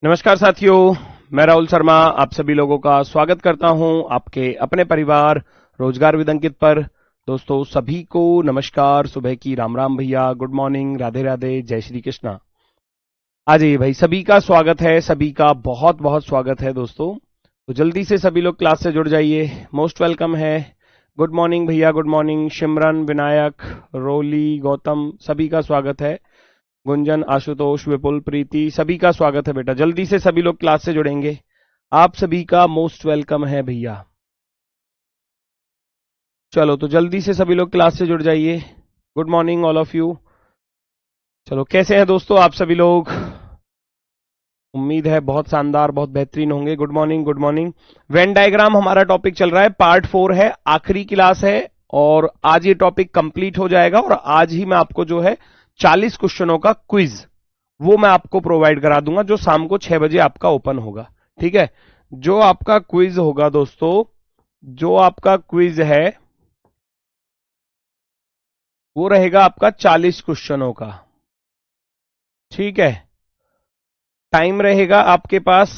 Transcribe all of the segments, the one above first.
नमस्कार साथियों, मैं राहुल शर्मा आप सभी लोगों का स्वागत करता हूं आपके अपने परिवार रोजगार विद अंकित पर। दोस्तों सभी को नमस्कार, सुबह की राम राम भैया, गुड मॉर्निंग, राधे राधे, जय श्री कृष्णा। आ जाइए भाई, सभी का स्वागत है, सभी का बहुत बहुत स्वागत है दोस्तों। तो जल्दी से सभी लोग क्लास से जुड़ जाइए, मोस्ट वेलकम है। गुड मॉर्निंग भैया, गुड मॉर्निंग, सिमरन, विनायक, रोली, गौतम, सभी का स्वागत है। गुंजन, आशुतोष, विपुल, प्रीति, सभी का स्वागत है बेटा। जल्दी से सभी लोग क्लास से जुड़ेंगे, आप सभी का मोस्ट वेलकम है भैया। चलो तो जल्दी से सभी लोग क्लास से जुड़ जाइए। Good morning all of you. चलो कैसे हैं दोस्तों आप सभी लोग? उम्मीद है बहुत शानदार, बहुत बेहतरीन होंगे। Good morning, good morning. Venn diagram हमारा टॉपिक चल रहा है, पार्ट 4 है, आखिरी क्लास है और आज ये टॉपिक कंप्लीट हो जाएगा और आज ही मैं आपको जो है 40 क्वेश्चनों का क्विज वो मैं आपको प्रोवाइड करा दूंगा, जो शाम को 6 बजे आपका ओपन होगा। ठीक है, जो आपका क्विज होगा दोस्तों, जो आपका क्विज है वो रहेगा आपका 40 क्वेश्चनों का। ठीक है, टाइम रहेगा आपके पास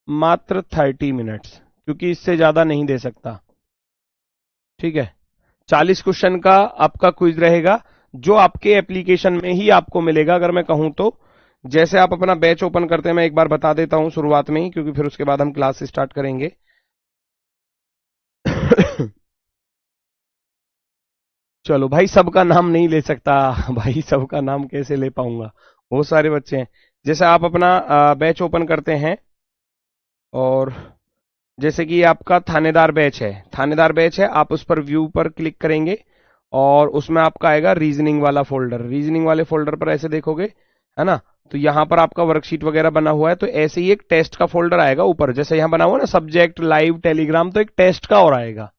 मात्र 30 मिनट्स, क्योंकि इससे ज्यादा नहीं दे सकता। ठीक है, 40 क्वेश्चन का आपका क्विज रहेगा, जो आपके एप्लीकेशन में ही आपको मिलेगा। अगर मैं कहूं तो जैसे आप अपना बैच ओपन करते हैं, मैं एक बार बता देता हूं शुरुआत में ही, क्योंकि फिर उसके बाद हम क्लास स्टार्ट करेंगे। चलो भाई, सबका नाम नहीं ले सकता भाई, सबका नाम कैसे ले पाऊंगा, बहुत सारे बच्चे हैं। जैसे आप अपना बैच ओपन करते हैं और जैसे कि आपका थानेदार बैच है, थानेदार बैच है, आप उस पर व्यू पर क्लिक करेंगे और उसमें आपका आएगा रीजनिंग वाला फोल्डर। रीजनिंग वाले फोल्डर पर ऐसे देखोगे, है ना, तो यहां पर आपका वर्कशीट वगैरह बना हुआ है। तो ऐसे ही एक टेस्ट का फोल्डर आएगा ऊपर, जैसे यहां बना हुआ है ना सब्जेक्ट, लाइव, टेलीग्राम, तो एक टेस्ट का और आएगा।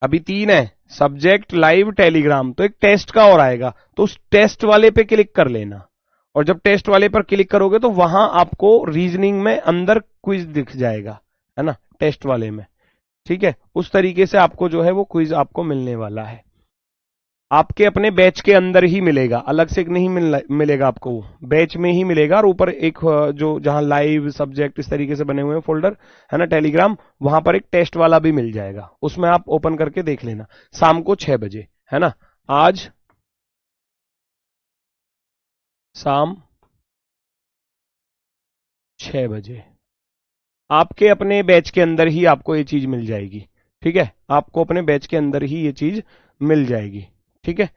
अभी 3 है, सब्जेक्ट, लाइव, टेलीग्राम, तो एक टेस्ट का और आएगा। तो उस टेस्ट वाले पे क्लिक कर लेना और जब टेस्ट वाले पर क्लिक करोगे तो वहां आपको रीजनिंग में अंदर क्विज दिख जाएगा, है ना, टेस्ट वाले में। ठीक है, उस तरीके से आपको जो है वो क्विज आपको मिलने वाला है। आपके अपने बैच के अंदर ही मिलेगा, अलग से नहीं मिलेगा आपको, वो बैच में ही मिलेगा। और ऊपर एक जो जहां लाइव, सब्जेक्ट, इस तरीके से बने हुए हैं फोल्डर, है ना, टेलीग्राम, वहां पर एक टेस्ट वाला भी मिल जाएगा, उसमें आप ओपन करके देख लेना शाम को 6 बजे, है ना। आज शाम 6 बजे आपके अपने बैच के अंदर ही आपको ये चीज मिल जाएगी। ठीक है, आपको अपने बैच के अंदर ही ये चीज मिल जाएगी। ठीक है,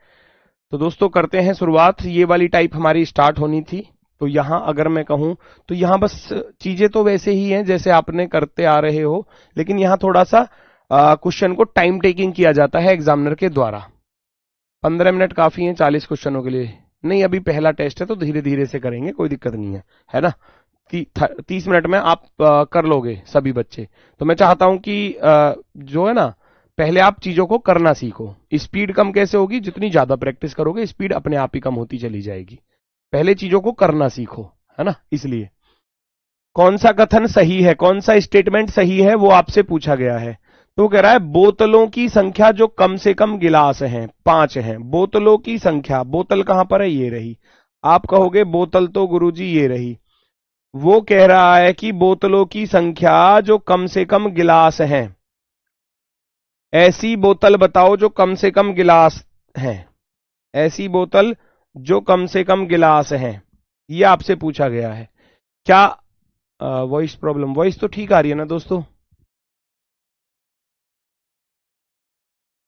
तो दोस्तों करते हैं शुरुआत। ये वाली टाइप हमारी स्टार्ट होनी थी। तो यहां अगर मैं कहूं तो यहां बस चीजें तो वैसे ही हैं जैसे आपने करते आ रहे हो, लेकिन यहां थोड़ा सा क्वेश्चन को टाइम टेकिंग किया जाता है एग्जामिनर के द्वारा। 15 मिनट काफी है 40 क्वेश्चनों के लिए? नहीं, अभी पहला टेस्ट है तो धीरे धीरे से करेंगे, कोई दिक्कत नहीं है ना। 30 मिनट में आप कर लोगे सभी बच्चे। तो मैं चाहता हूं कि जो है ना, पहले आप चीजों को करना सीखो। स्पीड कम कैसे होगी? जितनी ज्यादा प्रैक्टिस करोगे स्पीड अपने आप ही कम होती चली जाएगी। पहले चीजों को करना सीखो, है ना। इसलिए कौन सा कथन सही है, कौन सा स्टेटमेंट सही है, वो आपसे पूछा गया है। तो कह रहा है बोतलों की संख्या जो कम से कम गिलास हैं 5 हैं। बोतलों की संख्या, बोतल कहां पर है? ये रही। आप कहोगे बोतल तो गुरुजी ये रही। वो कह रहा है कि बोतलों की संख्या जो कम से कम गिलास हैं, ऐसी बोतल बताओ जो कम से कम गिलास हैं, ऐसी बोतल जो कम से कम गिलास हैं, ये आपसे पूछा गया है। क्या वॉइस प्रॉब्लम? वॉइस तो ठीक आ रही है ना दोस्तों?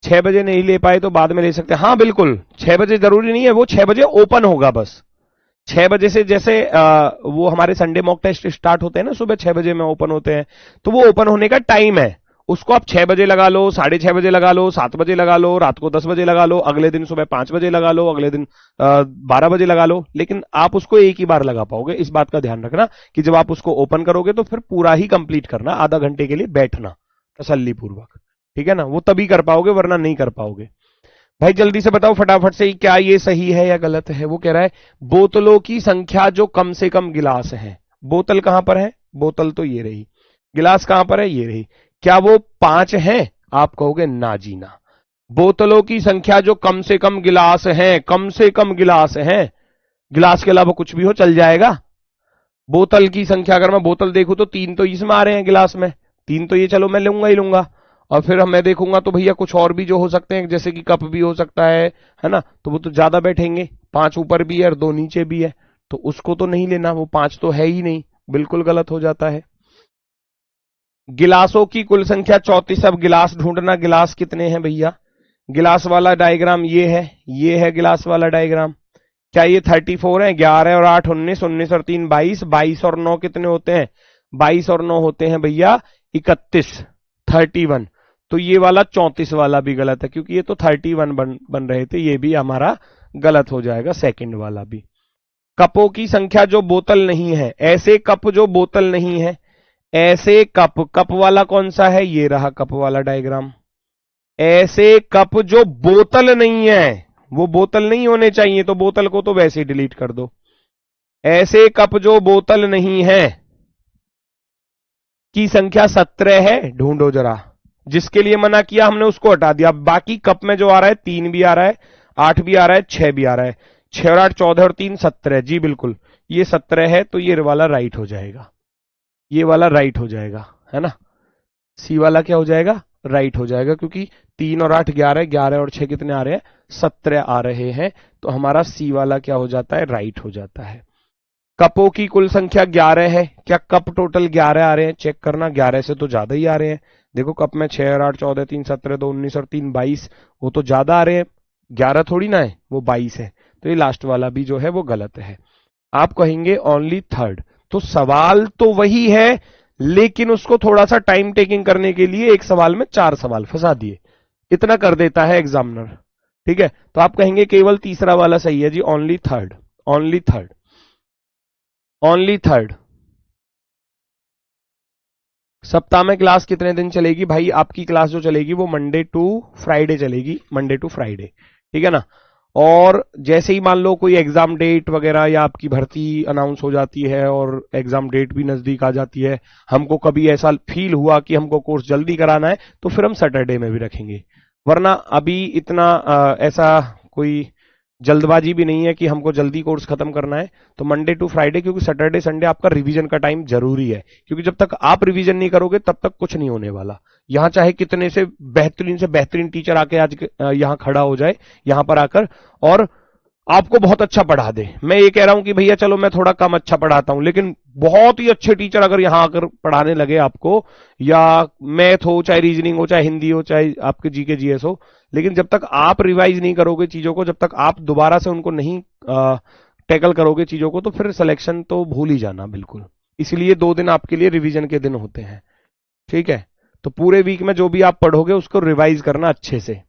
6 बजे नहीं ले पाए तो बाद में ले सकते हैं। हाँ बिल्कुल, 6 बजे जरूरी नहीं है, वो 6 बजे ओपन होगा बस। 6 बजे से जैसे वो हमारे संडे मॉक टेस्ट स्टार्ट होते हैं ना, सुबह 6 बजे में ओपन होते हैं, तो वो ओपन होने का टाइम है। उसको आप 6 बजे लगा लो, 6:30 बजे लगा लो, 7 बजे लगा लो, रात को 10 बजे लगा लो, अगले दिन सुबह 5 बजे लगा लो, अगले दिन 12 बजे लगा लो, लेकिन आप उसको एक ही बार लगा पाओगे। इस बात का ध्यान रखना कि जब आप उसको ओपन करोगे तो फिर पूरा ही कंप्लीट करना, आधा घंटे के लिए बैठना तसल्ली पूर्वक। ठीक है ना, वो तभी कर पाओगे वरना नहीं कर पाओगे। भाई जल्दी से बताओ फटाफट से, क्या ये सही है या गलत है? वो कह रहा है बोतलों की संख्या जो कम से कम गिलास है। बोतल कहां पर है? बोतल तो ये रही। गिलास कहां पर है? ये रही। क्या वो 5 हैं? आप कहोगे ना जी ना। बोतलों की संख्या जो कम से कम गिलास हैं, कम से कम गिलास हैं, गिलास के अलावा कुछ भी हो चल जाएगा। बोतल की संख्या अगर मैं बोतल देखूं तो 3 तो इसमें आ रहे हैं गिलास में, 3 तो ये चलो मैं लूंगा ही लूंगा। और फिर मैं देखूंगा तो भैया कुछ और भी जो हो सकते हैं, जैसे कि कप भी हो सकता है ना, तो वो तो ज्यादा बैठेंगे, 5 ऊपर भी है और 2 नीचे भी है, तो उसको तो नहीं लेना, वो 5 तो है ही नहीं, बिल्कुल गलत हो जाता है। गिलासों की कुल संख्या 34। अब गिलास ढूंढना, गिलास कितने हैं भैया। गिलास वाला डायग्राम ये है गिलास वाला डायग्राम। क्या ये 34 है? 11 और 8 19, 19 और 3 22, 22 और 9 कितने होते हैं? 22 और 9 होते हैं भैया 31, 31। तो ये वाला 34 वाला भी गलत है, क्योंकि ये तो 31 बन रहे थे, ये भी हमारा गलत हो जाएगा, सेकंड वाला भी। कपों की संख्या जो बोतल नहीं है, ऐसे कप जो बोतल नहीं है, ऐसे कप, कप वाला कौन सा है? ये रहा कप वाला डायग्राम। ऐसे कप जो बोतल नहीं है, वो बोतल नहीं होने चाहिए, तो बोतल को तो वैसे ही डिलीट कर दो। ऐसे कप जो बोतल नहीं है की संख्या 17 है, ढूंढो जरा। जिसके लिए मना किया हमने उसको हटा दिया। बाकी कप में जो आ रहा है 3 भी आ रहा है, 8 भी आ रहा है, 6 भी आ रहा है। 6 और 8 14 और 3 17। जी बिल्कुल, ये 17 है, तो ये वाला राइट हो जाएगा, ये वाला राइट हो जाएगा, है ना। सी वाला क्या हो जाएगा? राइट हो जाएगा, क्योंकि 3 और 8 11, 11 और 6 कितने आ रहे हैं? 17 आ रहे हैं, तो हमारा सी वाला क्या हो जाता है? राइट हो जाता है। कपों की कुल संख्या 11 है। क्या कप टोटल 11 आ रहे हैं? चेक करना, 11 से तो ज्यादा ही आ रहे हैं। देखो कप में 6 और 8 14, 3 17, 2 19 और 3 22, वो तो ज्यादा आ रहे हैं, 11 थोड़ी ना है, वो 22 है। तो ये लास्ट वाला भी जो है वो गलत है। आप कहेंगे ओनली थर्ड, तो सवाल तो वही है, लेकिन उसको थोड़ा सा टाइम टेकिंग करने के लिए एक सवाल में 4 सवाल फंसा दिए, इतना कर देता है एग्जामिनर। ठीक है, तो आप कहेंगे केवल तीसरा वाला सही है जी, only third, only third, only third. सप्ताह में क्लास कितने दिन चलेगी भाई? आपकी क्लास जो चलेगी वो मंडे टू फ्राइडे चलेगी, मंडे टू फ्राइडे, ठीक है ना। और जैसे ही मान लो कोई एग्जाम डेट वगैरह या आपकी भर्ती अनाउंस हो जाती है और एग्जाम डेट भी नजदीक आ जाती है, हमको कभी ऐसा फील हुआ कि हमको कोर्स जल्दी कराना है, तो फिर हम सैटरडे में भी रखेंगे। वरना अभी इतना ऐसा कोई जल्दबाजी भी नहीं है कि हमको जल्दी कोर्स खत्म करना है। तो मंडे टू फ्राइडे, क्योंकि सैटरडे संडे आपका रिवीजन का टाइम जरूरी है, क्योंकि जब तक आप रिवीजन नहीं करोगे तब तक कुछ नहीं होने वाला। यहां चाहे कितने से बेहतरीन टीचर आके आज यहां खड़ा हो जाए, यहां पर आकर, और आपको बहुत अच्छा पढ़ा दे। मैं ये कह रहा हूं कि भैया चलो मैं थोड़ा कम अच्छा पढ़ाता हूं, लेकिन बहुत ही अच्छे टीचर अगर यहां आकर पढ़ाने लगे आपको, या मैथ हो, चाहे रीजनिंग हो, चाहे हिंदी हो, चाहे आपके जीके जीएस हो, लेकिन जब तक आप रिवाइज नहीं करोगे चीजों को, जब तक आप दोबारा से उनको नहीं टैकल करोगे चीजों को, तो फिर सिलेक्शन तो भूल ही जाना बिल्कुल। इसलिए 2 दिन आपके लिए रिवीजन के दिन होते हैं, ठीक है। तो पूरे वीक में जो भी आप पढ़ोगे उसको रिवाइज करना अच्छे से।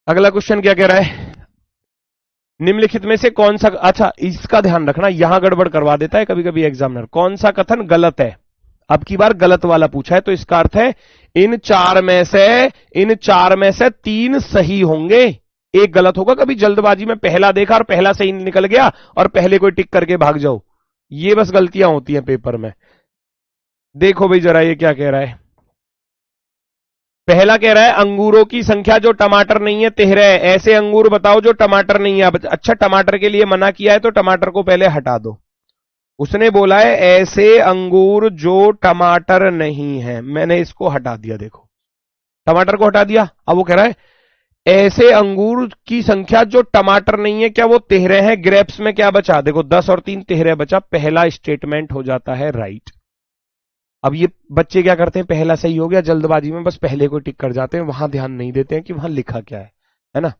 अगला क्वेश्चन क्या कह रहा है? निम्नलिखित में से कौन सा, अच्छा इसका ध्यान रखना, यहां गड़बड़ करवा देता है कभी कभी एग्जामिनर। कौन सा कथन गलत है? अब की बार गलत वाला पूछा है, तो इसका अर्थ है इन चार में से 3 सही होंगे, एक गलत होगा। कभी जल्दबाजी में पहला देखा और पहला सही निकल गया और पहले कोई टिक करके भाग जाओ, ये बस गलतियां होती हैं पेपर में। देखो भाई जरा ये क्या कह रहा है। पहला कह रहा है अंगूरों की संख्या जो टमाटर नहीं है 13 है। ऐसे अंगूर बताओ जो टमाटर नहीं है। अच्छा, टमाटर के लिए मना किया है तो टमाटर को पहले हटा दो। उसने बोला है ऐसे अंगूर जो टमाटर नहीं है, मैंने इसको हटा दिया, देखो टमाटर को हटा दिया। अब वो कह रहा है ऐसे अंगूर की संख्या जो टमाटर नहीं है, क्या वो 13 है? ग्रेप्स में क्या बचा? देखो 10 और 3 13 बचा, पहला स्टेटमेंट हो जाता है राइट। अब ये बच्चे क्या करते हैं, पहला सही हो गया, जल्दबाजी में बस पहले को टिक कर जाते हैं, वहां ध्यान नहीं देते हैं कि वहां लिखा क्या है ना।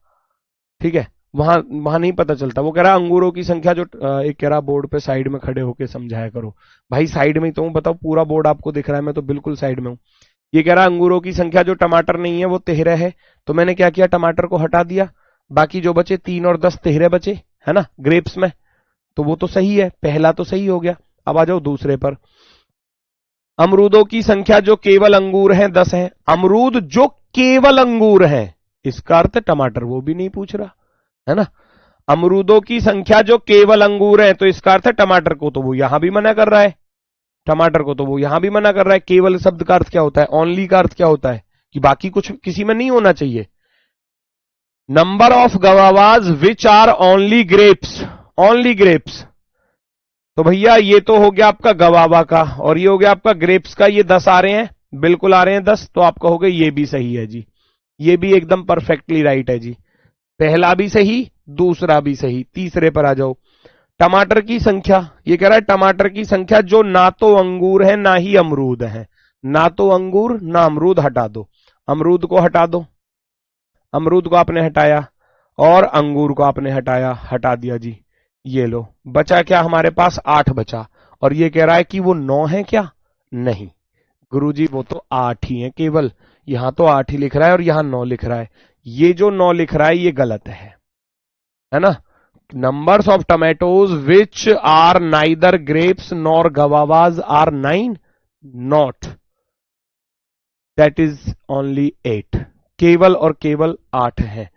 ठीक है, वहां वहां नहीं पता चलता। वो कह रहा अंगूरों की संख्या जो एक कह रहा बोर्ड पे साइड में खड़े होकर समझाया करो। भाई साइड में ही तो हूं, बताओ पूरा बोर्ड आपको दिख रहा है, मैं तो बिल्कुल साइड में हूं। ये कह रहा अंगूरों की संख्या जो टमाटर नहीं है वो 13 है, तो मैंने क्या किया, टमाटर को हटा दिया। बाकी जो बचे 3 और 10 13 बचे, है ना ग्रेप्स में, तो वो तो सही है, पहला तो सही हो गया। अब आ जाओ दूसरे पर। अमरूदों की संख्या जो केवल अंगूर हैं 10 है। अमरूद जो केवल अंगूर हैं, इसका अर्थ टमाटर वो भी नहीं पूछ रहा, है ना। अमरूदों की संख्या जो केवल अंगूर है, तो इसका अर्थ है टमाटर को तो वो यहां भी मना कर रहा है। टमाटर को तो वो यहां भी मना कर रहा है। केवल शब्द का अर्थ क्या होता है? ओनली का अर्थ क्या होता है? कि बाकी कुछ किसी में नहीं होना चाहिए। Number of guavas which are only grapes, only grapes. तो भैया ये तो हो गया आपका गवावा का, और ये हो गया आपका ग्रेप्स का। ये 10 आ रहे हैं, बिल्कुल आ रहे हैं 10। तो आप कहोगे ये भी सही है जी, ये भी एकदम परफेक्टली राइट है जी। पहला भी सही, दूसरा भी सही। तीसरे पर आ जाओ। टमाटर की संख्या, ये कह रहा है टमाटर की संख्या जो ना तो अंगूर है ना ही अमरूद है। ना तो अंगूर ना अमरूद, हटा दो। अमरूद को हटा दो, अमरूद को आपने हटाया, और अंगूर को आपने हटाया, हटा दिया जी। ये लो, बचा क्या हमारे पास? 8 बचा। और ये कह रहा है कि वो 9 है क्या? नहीं गुरुजी, वो तो 8 ही है केवल। यहां तो 8 ही लिख रहा है और यहां 9 लिख रहा है। ये जो 9 लिख रहा है ये गलत है ना? Numbers of tomatoes which are neither grapes nor guavas are 9, not, that is only 8। केवल और केवल 8 है,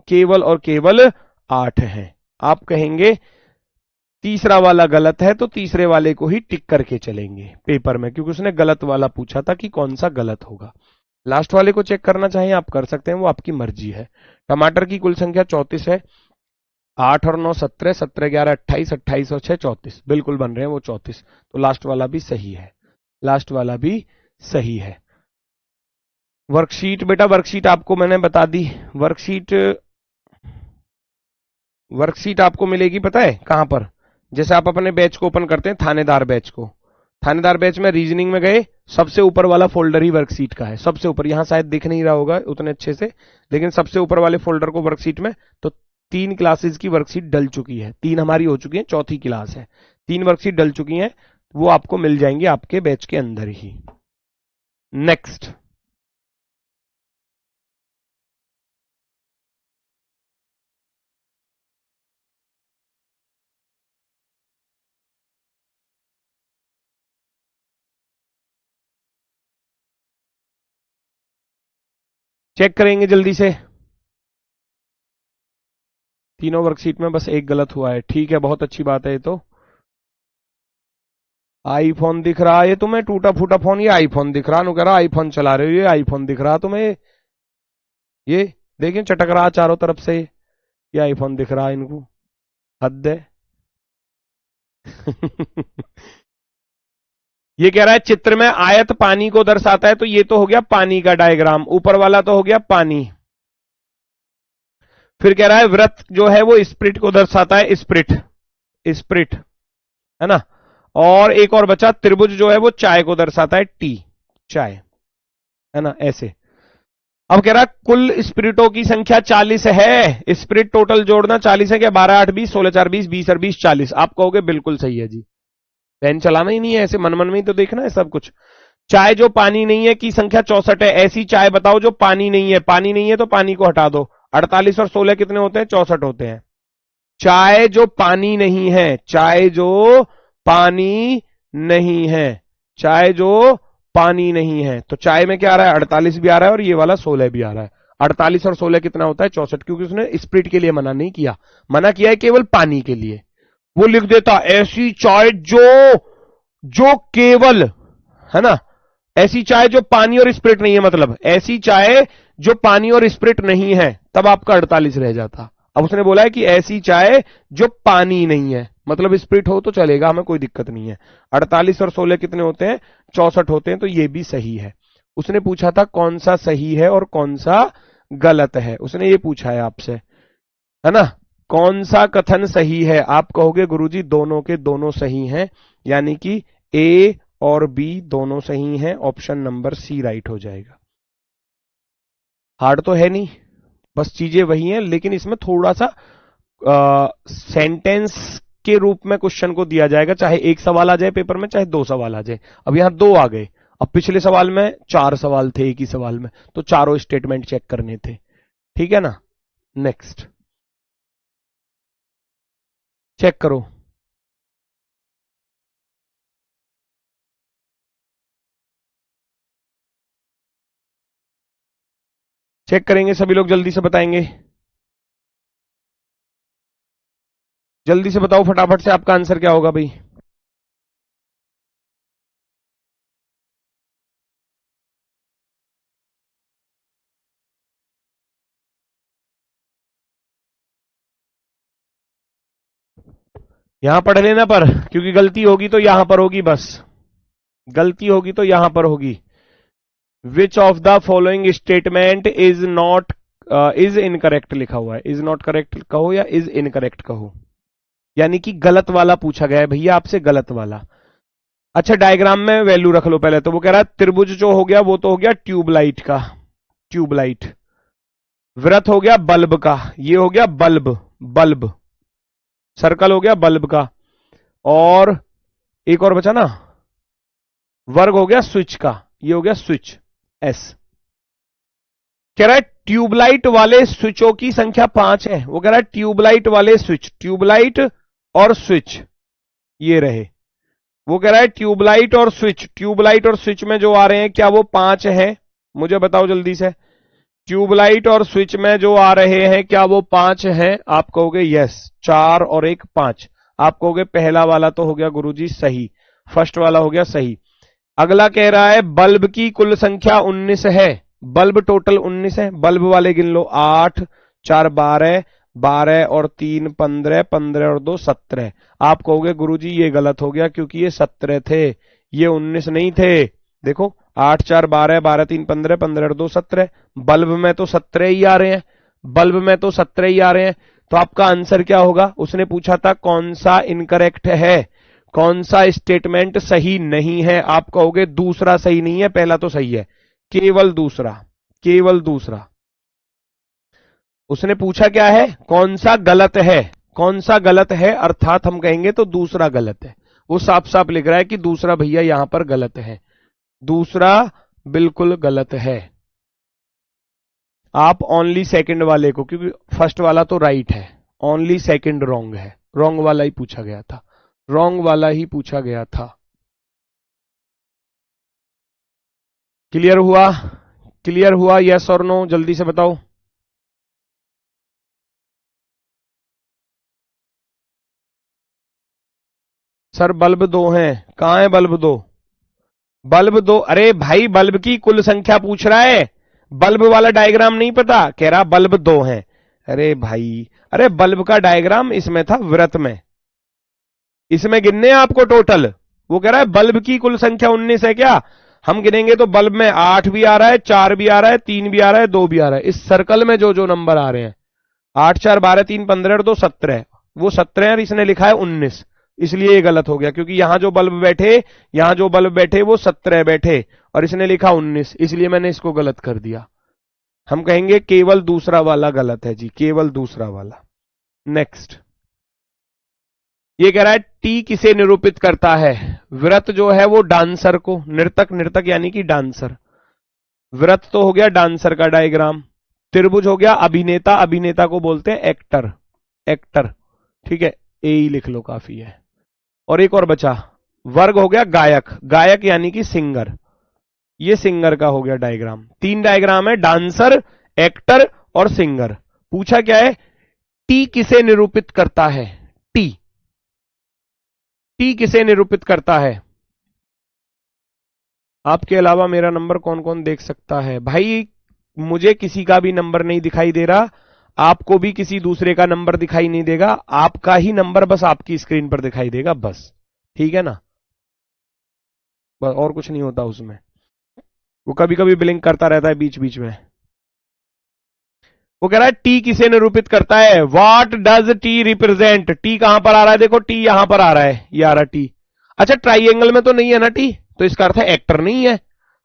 केवल और केवल 8 है। आप कहेंगे तीसरा वाला गलत है, तो तीसरे वाले को ही टिक करके चलेंगे पेपर में, क्योंकि उसने गलत वाला पूछा था कि कौन सा गलत होगा। लास्ट वाले को चेक करना चाहें आप कर सकते हैं, वो आपकी मर्जी है। टमाटर की कुल संख्या 34 है। 8 और 9 17, 17 11 28, 28 और 6 34, बिल्कुल बन रहे हैं वो 34। तो लास्ट वाला भी सही है, लास्ट वाला भी सही है। वर्कशीट बेटा, वर्कशीट आपको मैंने बता दी। वर्कशीट, वर्कशीट आपको मिलेगी पता है कहां पर? जैसे आप अपने बैच को ओपन करते हैं, थानेदार बैच को, थानेदार बैच में रीजनिंग में गए, सबसे ऊपर वाला फोल्डर ही वर्कशीट का है। सबसे ऊपर, यहां शायद दिख नहीं रहा होगा उतने अच्छे से, लेकिन सबसे ऊपर वाले फोल्डर को वर्कशीट में, तो 3 क्लासेस की वर्कशीट डल चुकी है। 3 हमारी हो चुकी है, चौथी क्लास है। 3 वर्कशीट डल चुकी हैं, वो आपको मिल जाएंगी आपके बैच के अंदर ही। नेक्स्ट, चेक करेंगे जल्दी से। तीनों वर्कशीट में बस एक गलत हुआ है, ठीक है, बहुत अच्छी बात है। ये तो आईफोन दिख रहा है तुम्हें, टूटा फूटा फोन, ये आईफोन दिख रहा, कह रहा आईफोन चला रहे हो, ये आईफोन दिख रहा तुम्हें। ये देखिए चटक रहा चारों तरफ से, ये आईफोन दिख रहा है इनको, हद है। ये कह रहा है चित्र में आयत पानी को दर्शाता है, तो ये तो हो गया पानी का डायग्राम, ऊपर वाला तो हो गया पानी। फिर कह रहा है वृत्त जो है वो स्प्रिट को दर्शाता है, स्प्रिट, स्प्रिट, है ना? और एक और बचा, त्रिभुज जो है वो चाय को दर्शाता है, टी, चाय, है ना? ऐसे। अब कह रहा है कुल स्पिरिटों की संख्या 40 है। स्पिरिट टोटल जोड़ना 40 है क्या? 12 8 20, 16 4 20, 20 और 20 40। आप कहोगे बिल्कुल सही है जी, पेन चलाना ही नहीं है, ऐसे मन मन में ही तो देखना है सब कुछ। चाय जो पानी नहीं है की संख्या 64 है। ऐसी चाय बताओ जो पानी नहीं है। पानी नहीं है तो पानी को हटा दो। 48 और 16 कितने होते हैं? 64 होते हैं। चाय जो पानी नहीं है, चाय जो पानी नहीं है, चाय जो पानी नहीं है, तो चाय में क्या आ रहा है? 48 भी आ रहा है और ये वाला 16 भी आ रहा है। 48 और 16 कितना होता है? 64, क्योंकि उसने स्प्रिट के लिए मना नहीं किया, मना किया है केवल पानी के लिए। वो लिख देता ऐसी चाय जो, जो केवल, है ना, ऐसी चाय जो पानी और स्प्रिट नहीं है, मतलब ऐसी चाय जो पानी और स्प्रिट नहीं है, तब आपका 48 रह जाता। अब उसने बोला है कि ऐसी चाय जो पानी नहीं है, मतलब स्प्रिट हो तो चलेगा, हमें कोई दिक्कत नहीं है। 48 और 16 कितने होते हैं? 64 होते हैं, तो ये भी सही है। उसने पूछा था कौन सा सही है और कौन सा गलत है, उसने ये पूछा है आपसे, है ना? कौन सा कथन सही है? आप कहोगे गुरुजी दोनों के दोनों सही हैं, यानी कि ए और बी दोनों सही हैं। ऑप्शन नंबर सी राइट हो जाएगा। हार्ड तो है नहीं, बस चीजें वही हैं, लेकिन इसमें थोड़ा सा सेंटेंस के रूप में क्वेश्चन को दिया जाएगा, चाहे एक सवाल आ जाए पेपर में, चाहे 2 सवाल आ जाए। अब यहां 2 आ गए, अब पिछले सवाल में 4 सवाल थे एक ही सवाल में, तो चारों स्टेटमेंट चेक करने थे, ठीक है ना? नेक्स्ट, चेक करो। चेक करेंगे सभी लोग, जल्दी से बताएंगे, जल्दी से बताओ फटाफट से, आपका आंसर क्या होगा भाई? यहां पढ़ लेना पर, क्योंकि गलती होगी तो यहां पर होगी, बस गलती होगी तो यहां पर होगी। Which of the following statement is not is incorrect लिखा हुआ है, इज नॉट करेक्ट कहो या इज इनकरेक्ट कहो, यानी कि गलत वाला पूछा गया है भैया आपसे, गलत वाला। अच्छा डायग्राम में वैल्यू रख लो पहले। तो वो कह रहा है त्रिभुज जो हो गया वो तो हो गया ट्यूबलाइट का, ट्यूबलाइट। वृत्त हो गया बल्ब का, ये हो गया बल्ब, बल्ब। सर्कल हो गया बल्ब का, और एक और बचा ना, वर्ग हो गया स्विच का, ये हो गया स्विच, एस। कह रहा है ट्यूबलाइट वाले स्विचों की संख्या 5 है। वो कह रहा है ट्यूबलाइट वाले स्विच, ट्यूबलाइट और स्विच ये रहे। वो कह रहा है ट्यूबलाइट और स्विच, ट्यूबलाइट और स्विच में जो आ रहे हैं क्या वो 5 हैं? मुझे बताओ जल्दी से, ट्यूबलाइट और स्विच में जो आ रहे हैं क्या वो 5 हैं? आप कहोगे यस, 4 और 1 5। आप कहोगे पहला वाला तो हो गया गुरुजी सही, फर्स्ट वाला हो गया सही। अगला कह रहा है बल्ब की कुल संख्या 19 है, बल्ब टोटल 19 है, बल्ब वाले गिन लो, 8 4 12, 12 और 3 15, 15 और 2 17। आप कहोगे गुरुजी ये गलत हो गया क्योंकि ये 17 थे, ये 19 नहीं थे। देखो 8 4 12, 12 3 15, 15 और 2 17, बल्ब में तो 17 ही आ रहे हैं, बल्ब में तो 17 ही आ रहे हैं। तो आपका आंसर क्या होगा? उसने पूछा था कौन सा इनकरेक्ट है, कौन सा स्टेटमेंट सही नहीं है। आप कहोगे दूसरा सही नहीं है, पहला तो सही है, केवल दूसरा, केवल दूसरा। उसने पूछा क्या है, कौन सा गलत है, कौन सा गलत है, अर्थात हम कहेंगे तो दूसरा गलत है। वो साफ साफ लिख रहा है कि दूसरा भैया यहां पर गलत है, दूसरा बिल्कुल गलत है। आप ओनली सेकंड वाले को, क्योंकि फर्स्ट वाला तो राइट है, ओनली सेकंड रॉन्ग है, रॉन्ग वाला ही पूछा गया था, रॉन्ग वाला ही पूछा गया था। क्लियर हुआ? क्लियर हुआ? यस और नो जल्दी से बताओ। सर बल्ब 2 हैं, कहां है बल्ब 2? बल्ब 2, अरे भाई बल्ब की कुल संख्या पूछ रहा है, बल्ब वाला डायग्राम नहीं पता, कह रहा बल्ब 2 हैं। अरे भाई, अरे बल्ब का डायग्राम इसमें था वृत्त में, इसमें गिनने हैं आपको टोटल। वो कह रहा है बल्ब की कुल संख्या 19 है क्या? हम गिनेंगे तो बल्ब में 8 भी आ रहा है, 4 भी आ रहा है, 3 भी आ रहा है, 2 भी आ रहा है। इस सर्कल में जो जो नंबर आ रहे हैं 8 4 12 3 15 और 2 17, वो 17 और इसने लिखा है 19, इसलिए ये गलत हो गया। क्योंकि यहां जो बल्ब बैठे, यहां जो बल्ब बैठे वो 17 बैठे और इसने लिखा 19, इसलिए मैंने इसको गलत कर दिया। हम कहेंगे केवल दूसरा वाला गलत है जी, केवल दूसरा वाला। नेक्स्ट, ये कह रहा है टी किसे निरूपित करता है? व्रत जो है वो डांसर को, नृतक, नृतक यानी कि डांसर। व्रत तो हो गया डांसर का डायग्राम, त्रिभुज हो गया अभिनेता, अभिनेता को बोलते हैं एक्टर, एक्टर। ठीक है, ए ही लिख लो काफी है। और एक और बचा, वर्ग हो गया गायक, गायक यानी कि सिंगर, ये सिंगर का हो गया डायग्राम। 3 डायग्राम है, डांसर, एक्टर और सिंगर। पूछा क्या है, टी किसे निरूपित करता है? टी, टी किसे निरूपित करता है? आपके अलावा मेरा नंबर कौन कौन देख सकता है? भाई मुझे किसी का भी नंबर नहीं दिखाई दे रहा, आपको भी किसी दूसरे का नंबर दिखाई नहीं देगा, आपका ही नंबर बस आपकी स्क्रीन पर दिखाई देगा बस, ठीक है ना? बस और कुछ नहीं होता उसमें, वो कभी कभी ब्लिंक करता रहता है बीच बीच में। वो कह रहा है टी किसे निरूपित करता है? What does T represent? T कहां पर आ रहा है? देखो टी यहां पर आ रहा है, ये आ रहा टी। अच्छा ट्राइंगल में तो नहीं है ना टी, तो इसका अर्थ है एक्टर नहीं है।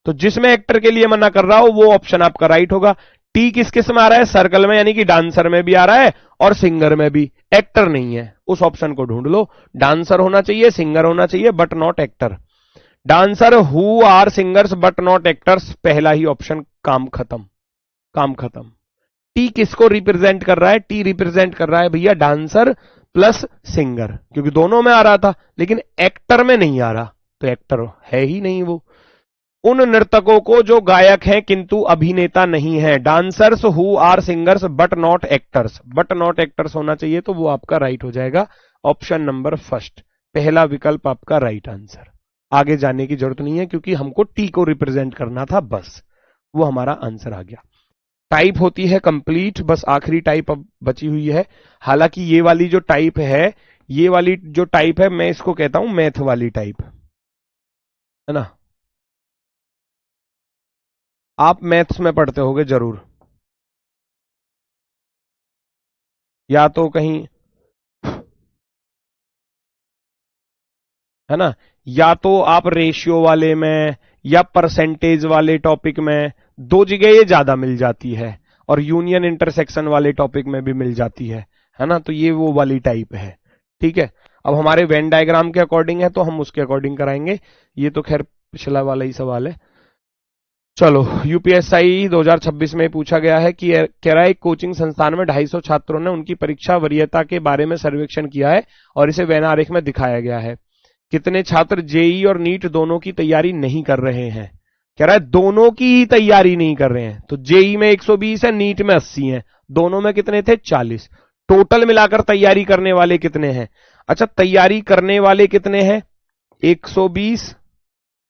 तो जिसमें एक्टर के लिए मना कर रहा हो वो ऑप्शन आपका राइट होगा। टी किस किस में आ रहा है? सर्कल में, यानी कि डांसर में भी आ रहा है और सिंगर में भी, एक्टर नहीं है। उस ऑप्शन को ढूंढ लो, डांसर होना चाहिए, सिंगर होना चाहिए, but not actor. Dancer who are singers but not actors, पहला ही ऑप्शन, काम खत्म, काम खत्म। टी किसको रिप्रेजेंट कर रहा है? टी रिप्रेजेंट कर रहा है भैया डांसर प्लस सिंगर, क्योंकि दोनों में आ रहा था, लेकिन एक्टर में नहीं आ रहा, तो एक्टर है ही नहीं वो। उन नर्तकों को जो गायक हैं किंतु अभिनेता नहीं है, dancers who are singers but not actors, but not actors होना चाहिए, तो वो आपका राइट हो जाएगा, ऑप्शन नंबर फर्स्ट, पहला विकल्प आपका राइट आंसर। आगे जाने की जरूरत नहीं है क्योंकि हमको टी को रिप्रेजेंट करना था, बस वो हमारा आंसर आ गया। टाइप होती है कंप्लीट, बस आखिरी टाइप अब बची हुई है। हालांकि ये वाली जो टाइप है ये वाली जो टाइप है मैं इसको कहता हूं मैथ वाली टाइप, है ना। आप मैथ्स में पढ़ते होगे जरूर, या तो कहीं, है ना, या तो आप रेशियो वाले में या परसेंटेज वाले टॉपिक में, दो जगह ये ज्यादा मिल जाती है, और यूनियन इंटरसेक्शन वाले टॉपिक में भी मिल जाती है ना। तो ये वो वाली टाइप है, ठीक है। अब हमारे वेन डायग्राम के अकॉर्डिंग है तो हम उसके अकॉर्डिंग कराएंगे, ये तो खैर पिछला वाला ही सवाल है। चलो, यूपीएसआई 2026 में पूछा गया है कि कह रहा है एक कोचिंग संस्थान में 250 छात्रों ने उनकी परीक्षा वरीयता के बारे में सर्वेक्षण किया है और इसे वेन आरेख में दिखाया गया है। कितने छात्र जेई और नीट दोनों की तैयारी नहीं कर रहे हैं? कह रहा है दोनों की ही तैयारी नहीं कर रहे हैं। तो जेई में 120 है, नीट में 80 है, दोनों में कितने थे? 40। टोटल मिलाकर तैयारी करने वाले कितने हैं? अच्छा, तैयारी करने वाले कितने हैं? 120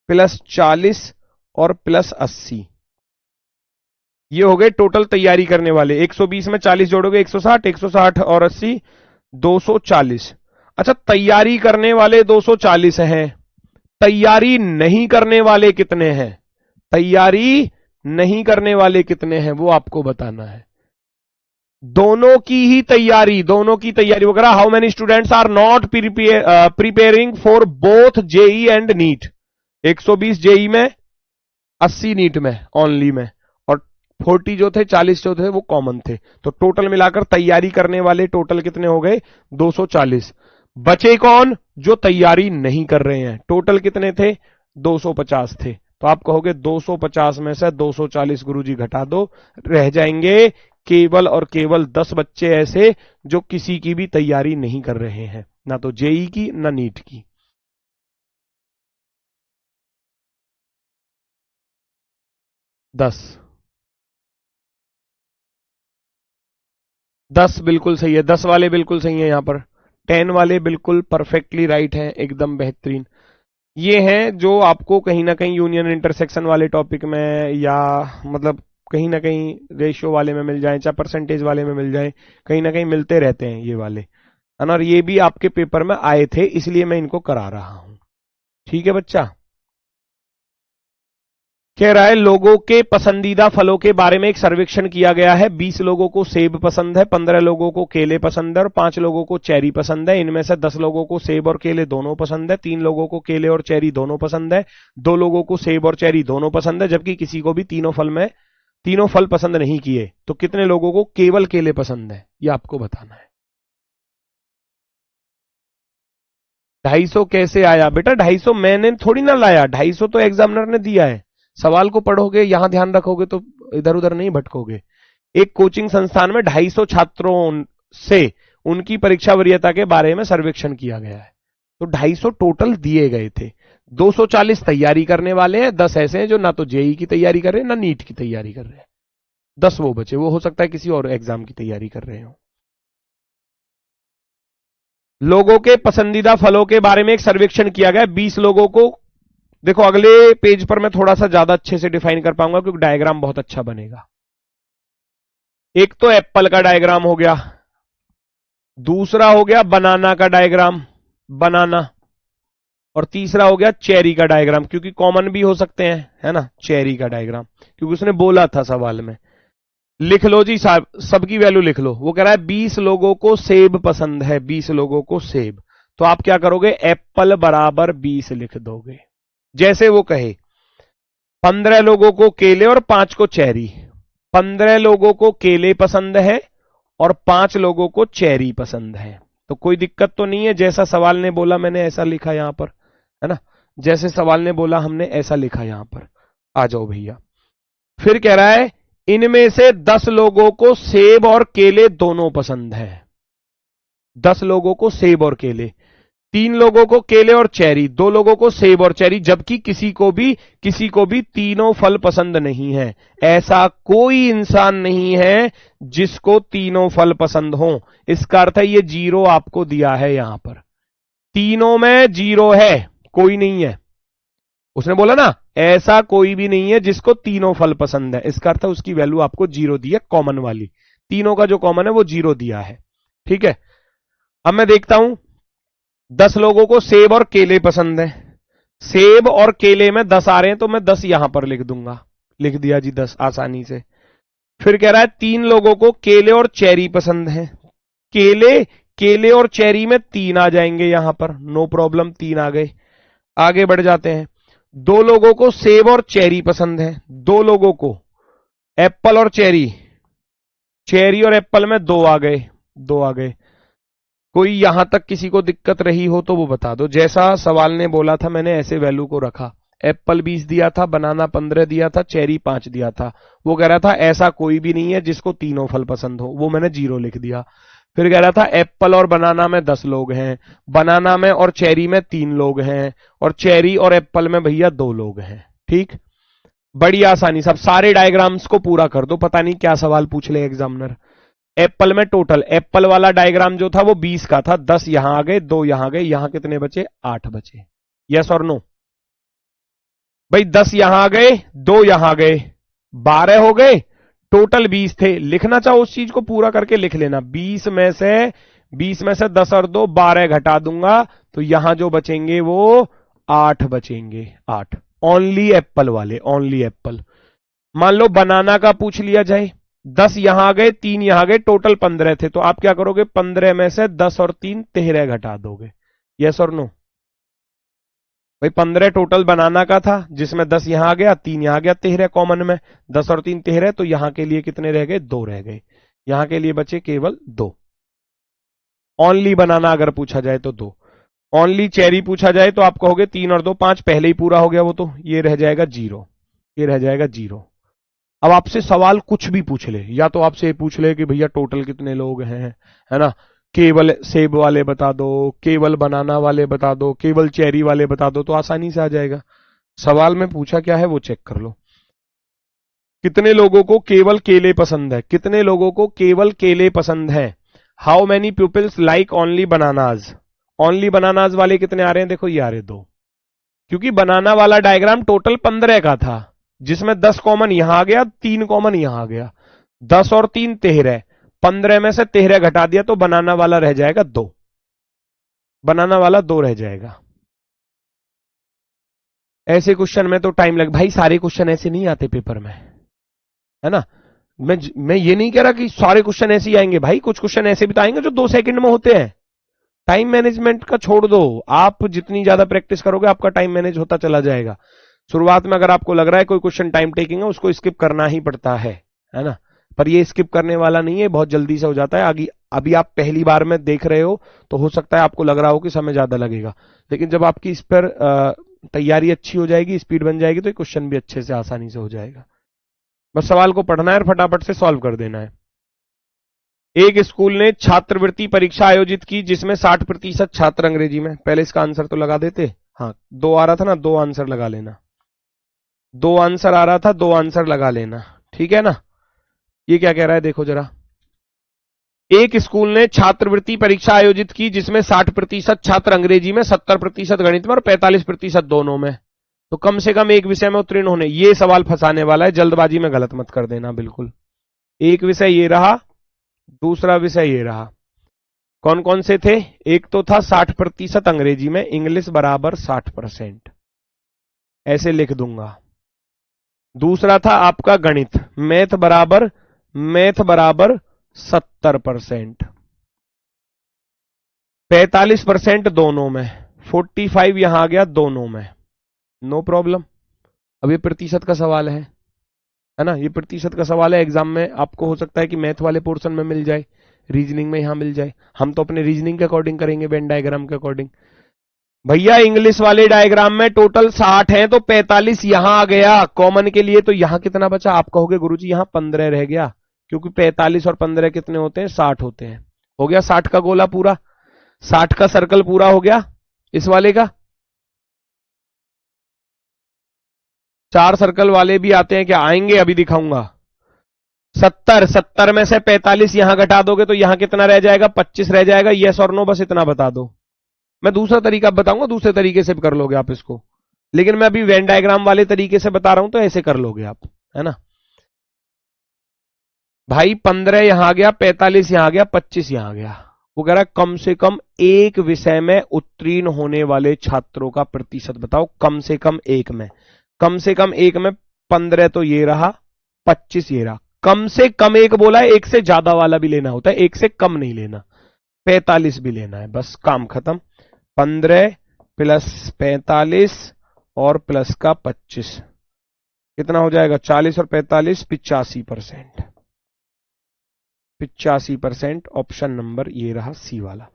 प्लस 40 और प्लस 80, ये हो गए टोटल तैयारी करने वाले। 120 में 40 जोड़ोगे 160, 160 और 80 240। अच्छा, तैयारी करने वाले 240 हैं, तैयारी नहीं करने वाले कितने हैं? तैयारी नहीं करने वाले कितने हैं वो आपको बताना है। दोनों की ही तैयारी, दोनों की तैयारी वगैरह। How many students are not preparing for both JEE and NEET? 120 JEE में, 80 नीट में ओनली में, और 40 जो थे, 40 जो थे वो कॉमन थे। तो टोटल मिलाकर तैयारी करने वाले टोटल कितने हो गए? 240। बचे कौन? जो तैयारी नहीं कर रहे हैं। टोटल कितने थे? 250 थे। तो आप कहोगे 250 में से 240 गुरुजी घटा दो, रह जाएंगे केवल और केवल 10 बच्चे ऐसे जो किसी की भी तैयारी नहीं कर रहे हैं, ना तो जेई की ना नीट की। 10 बिल्कुल सही है, 10 वाले बिल्कुल सही है। यहां पर 10 वाले बिल्कुल परफेक्टली राइट है, एकदम बेहतरीन। ये हैं जो आपको कहीं ना कहीं यूनियन इंटरसेक्शन वाले टॉपिक में, या मतलब कहीं ना कहीं रेशियो वाले में मिल जाए, चाहे परसेंटेज वाले में मिल जाए, कहीं ना कहीं मिलते रहते हैं ये वाले, है ना। और ये भी आपके पेपर में आए थे, इसलिए मैं इनको करा रहा हूं। ठीक है बच्चा। कह रहा है लोगों के पसंदीदा फलों के बारे में एक सर्वेक्षण किया गया है। 20 लोगों को सेब पसंद है, 15 लोगों को केले पसंद है और 5 लोगों को चेरी पसंद है। इनमें से 10 लोगों को सेब और केले दोनों पसंद है, 3 लोगों को केले और चेरी दोनों पसंद है, 2 लोगों को सेब और चेरी दोनों पसंद है, जबकि किसी को भी तीनों फल पसंद नहीं किए। तो कितने लोगों को केवल केले पसंद है, ये आपको बताना है। 250 कैसे आया बेटा? 250 मैंने थोड़ी ना लाया, 250 तो एग्जामिनर ने दिया है। सवाल को पढ़ोगे, यहां ध्यान रखोगे तो इधर उधर नहीं भटकोगे। एक कोचिंग संस्थान में 250 छात्रों से उनकी परीक्षा वरीयता के बारे में सर्वेक्षण किया गया है। तो 250 टोटल दिए गए थे। 240 तैयारी करने वाले हैं, 10 ऐसे हैं जो ना तो जेई की तैयारी कर रहे हैं ना नीट की तैयारी कर रहे हैं। 10 वो बचे, वो हो सकता है किसी और एग्जाम की तैयारी कर रहे हो। लोगों के पसंदीदा फलों के बारे में एक सर्वेक्षण किया गया। 20 लोगों को, देखो अगले पेज पर मैं थोड़ा सा ज्यादा अच्छे से डिफाइन कर पाऊंगा क्योंकि डायग्राम बहुत अच्छा बनेगा। एक तो एप्पल का डायग्राम हो गया, दूसरा हो गया बनाना का डायग्राम, बनाना, और तीसरा हो गया चेरी का डायग्राम, क्योंकि कॉमन भी हो सकते हैं, है ना। चेरी का डायग्राम क्योंकि उसने बोला था सवाल में। लिख लो जी साहब, सबकी वैल्यू लिख लो। वो कह रहा है 20 लोगों को सेब पसंद है, 20 लोगों को सेब। तो आप क्या करोगे? एप्पल बराबर 20 लिख दोगे। जैसे वो कहे 15 लोगों को केले और 5 को चेरी। 15 लोगों को केले पसंद है और 5 लोगों को चेरी पसंद है। तो कोई दिक्कत तो नहीं है, जैसा सवाल ने बोला मैंने ऐसा लिखा यहां पर, है ना। जैसे सवाल ने बोला हमने ऐसा लिखा यहां पर। आ जाओ भैया। फिर कह रहा है इनमें से 10 लोगों को सेब और केले दोनों पसंद है। 10 लोगों को सेब और केले, 3 लोगों को केले और चेरी, 2 लोगों को सेब और चेरी, जबकि किसी को भी तीनों फल पसंद नहीं है। ऐसा कोई इंसान नहीं है जिसको तीनों फल पसंद हो। इसका अर्थ है ये 0 आपको दिया है यहां पर, तीनों में 0 है, कोई नहीं है। उसने बोला ना ऐसा कोई भी नहीं है जिसको तीनों फल पसंद है, इसका अर्थ है उसकी वैल्यू आपको 0 दी है, कॉमन वाली। तीनों का जो कॉमन है वो 0 दिया है। ठीक है। अब मैं देखता हूं 10 लोगों को सेब और केले पसंद है। सेब और केले में 10 आ रहे हैं तो मैं 10 यहां पर लिख दूंगा। लिख दिया जी 10 आसानी से। फिर कह रहा है 3 लोगों को केले और चेरी पसंद है। केले केले और चेरी में 3 आ जाएंगे यहां पर, नो प्रॉब्लम, 3 आ गए। आगे बढ़ जाते हैं। 2 लोगों को सेब और चेरी पसंद है। 2 लोगों को एप्पल और चेरी, चेरी और एप्पल में 2 आ गए, 2 आ गए। कोई यहां तक किसी को दिक्कत रही हो तो वो बता दो। जैसा सवाल ने बोला था मैंने ऐसे वैल्यू को रखा। एप्पल 20 दिया था, बनाना 15 दिया था, चेरी 5 दिया था। वो कह रहा था ऐसा कोई भी नहीं है जिसको तीनों फल पसंद हो, वो मैंने 0 लिख दिया। फिर कह रहा था एप्पल और बनाना में 10 लोग हैं, बनाना में और चेरी में 3 लोग हैं, और चेरी और एप्पल में भैया 2 लोग हैं। ठीक, बड़ी आसानी से अब सारे डायग्राम्स को पूरा कर दो। पता नहीं क्या सवाल पूछ ले एग्जामिनर। एप्पल में टोटल, एप्पल वाला डायग्राम जो था वो 20 का था, 10 यहां आ गए, 2 यहां गए, यहां कितने बचे? 8 बचे। यस और नो? भाई 10 यहां आ गए, 2 यहां गए, 12 हो गए, टोटल 20 थे। लिखना चाहो उस चीज को पूरा करके लिख लेना। 20 में से 10 और 2 12 घटा दूंगा तो यहां जो बचेंगे वो 8 बचेंगे, 8। ओनली एप्पल वाले, ओनली एप्पल। मान लो बनाना का पूछ लिया जाए, 10 यहां आ गए, 3 यहां गए, टोटल 15 थे, तो आप क्या करोगे? 15 में से 10 और 3 13 घटा दोगे। यस और नो? भाई 15 टोटल बनाना का था, जिसमें 10 यहां आ गया, 3 यहां आ गया, 13 कॉमन में, 10 और 3 13, तो यहां के लिए कितने रह गए? 2 रह गए। यहां के लिए बचे केवल 2। ओनली बनाना अगर पूछा जाए तो 2। ओनली चेरी पूछा जाए तो आप कहोगे 3 और 2 5, पहले ही पूरा हो गया वो, तो ये रह जाएगा 0, ये रह जाएगा 0। अब आपसे सवाल कुछ भी पूछ ले, या तो आपसे ये पूछ ले कि भैया टोटल कितने लोग हैं, है ना, केवल सेब वाले बता दो, केवल बनाना वाले बता दो, केवल चेरी वाले बता दो, तो आसानी से आ जाएगा। सवाल में पूछा क्या है वो चेक कर लो। कितने लोगों को केवल केले पसंद है? कितने लोगों को केवल केले पसंद है? How many peoples like only bananas? Only bananas वाले कितने आ रहे हैं? देखो ये आ रहे 2, क्योंकि बनाना वाला डायग्राम टोटल 15 का था, जिसमें 10 कॉमन यहां आ गया, 3 कॉमन यहां आ गया, 10 और 3 13, 15 में से 13 घटा दिया तो बनाना वाला रह जाएगा 2, बनाना वाला 2 रह जाएगा। ऐसे क्वेश्चन में तो टाइम लग, भाई सारे क्वेश्चन ऐसे नहीं आते पेपर में, है ना। मैं ये नहीं कह रहा कि सारे क्वेश्चन ऐसे ही आएंगे, भाई कुछ क्वेश्चन ऐसे भी तो आएंगे जो 2 सेकंड में होते हैं। टाइम मैनेजमेंट का छोड़ दो, आप जितनी ज्यादा प्रैक्टिस करोगे आपका टाइम मैनेज होता चला जाएगा। शुरुआत में अगर आपको लग रहा है कोई क्वेश्चन टाइम टेकिंग है, उसको स्किप करना ही पड़ता है ना, पर ये स्किप करने वाला नहीं है, बहुत जल्दी से हो जाता है। आगे अभी आप पहली बार में देख रहे हो तो हो सकता है आपको लग रहा हो कि समय ज्यादा लगेगा, लेकिन जब आपकी इस पर तैयारी अच्छी हो जाएगी, स्पीड बन जाएगी, तो ये क्वेश्चन भी अच्छे से आसानी से हो जाएगा। बस सवाल को पढ़ना है और फटाफट से सॉल्व कर देना है। एक स्कूल ने छात्रवृत्ति परीक्षा आयोजित की जिसमें 60% छात्र अंग्रेजी में, पहले इसका आंसर तो लगा देते। हाँ 2 आ रहा था ना, 2 आंसर लगा लेना, 2 आंसर आ रहा था, 2 आंसर लगा लेना, ठीक है ना। ये क्या कह रहा है देखो जरा। एक स्कूल ने छात्रवृत्ति परीक्षा आयोजित की जिसमें 60% छात्र अंग्रेजी में, 70% गणित में और 45% दोनों में, तो कम से कम एक विषय में उत्तीर्ण होने। ये सवाल फंसाने वाला है, जल्दबाजी में गलत मत कर देना बिल्कुल। एक विषय ये रहा, दूसरा विषय ये रहा। कौन कौन से थे? एक तो था 60% अंग्रेजी में, इंग्लिश बराबर 60%, ऐसे लिख दूंगा। दूसरा था आपका गणित, मैथ बराबर 70%, 45% दोनों में, 45 यहां आ गया दोनों में, नो प्रॉब्लम। अब ये प्रतिशत का सवाल है ना, ये प्रतिशत का सवाल है। एग्जाम में आपको हो सकता है कि मैथ वाले पोर्शन में मिल जाए, रीजनिंग में यहां मिल जाए। हम तो अपने रीजनिंग के अकॉर्डिंग करेंगे, वेन डायग्राम के अकॉर्डिंग। भैया इंग्लिश वाले डायग्राम में टोटल 60 है तो 45 यहां आ गया कॉमन के लिए, तो यहां कितना बचा? आप कहोगे गुरुजी यहां 15 रह गया, क्योंकि 45 और 15 कितने होते हैं? 60 होते हैं। हो गया 60 का गोला पूरा, 60 का सर्कल पूरा हो गया इस वाले का। 4 सर्कल वाले भी आते हैं क्या? आएंगे, अभी दिखाऊंगा। 70 में से 45 यहां घटा दोगे तो यहां कितना रह जाएगा? 25 रह जाएगा। यस और नो, बस इतना बता दो। मैं दूसरा तरीका बताऊंगा, दूसरे तरीके से भी कर लोगे आप इसको, लेकिन मैं अभी वेन डायग्राम वाले तरीके से बता रहा हूं तो ऐसे कर लोगे आप, है ना। भाई 15 यहां आ गया, 45 यहां आ गया, 25 यहां आ गया, वो कह रहा है कम से कम एक विषय में उत्तीर्ण होने वाले छात्रों का प्रतिशत बताओ। कम से कम एक में, कम से कम एक में 15 तो ये रहा, 25 ये रहा। कम से कम एक बोला है, एक से ज्यादा वाला भी लेना होता है, एक से कम नहीं लेना। 45 भी लेना है, बस काम खत्म। 15 प्लस 45 और प्लस का 25 कितना हो जाएगा? 40 और 45 85%। 85% ऑप्शन नंबर ये रहा सी वाला।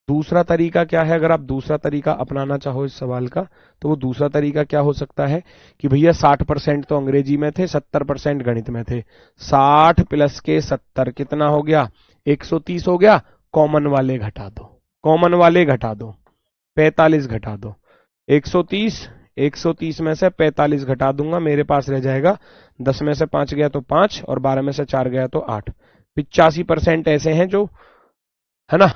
दूसरा तरीका क्या है? अगर आप दूसरा तरीका अपनाना चाहो इस सवाल का, तो वो दूसरा तरीका क्या हो सकता है कि भैया 60% तो अंग्रेजी में थे, 70% गणित में थे। 60 प्लस के 70 कितना हो गया? 130 हो गया। कॉमन वाले घटा दो, कॉमन वाले घटा दो, 45 घटा दो। 130, 130 में से 45 घटा दूंगा, मेरे पास रह जाएगा 10 में से 5 गया तो 5 और 12 में से 4 गया तो 8। 85% ऐसे हैं जो, है ना,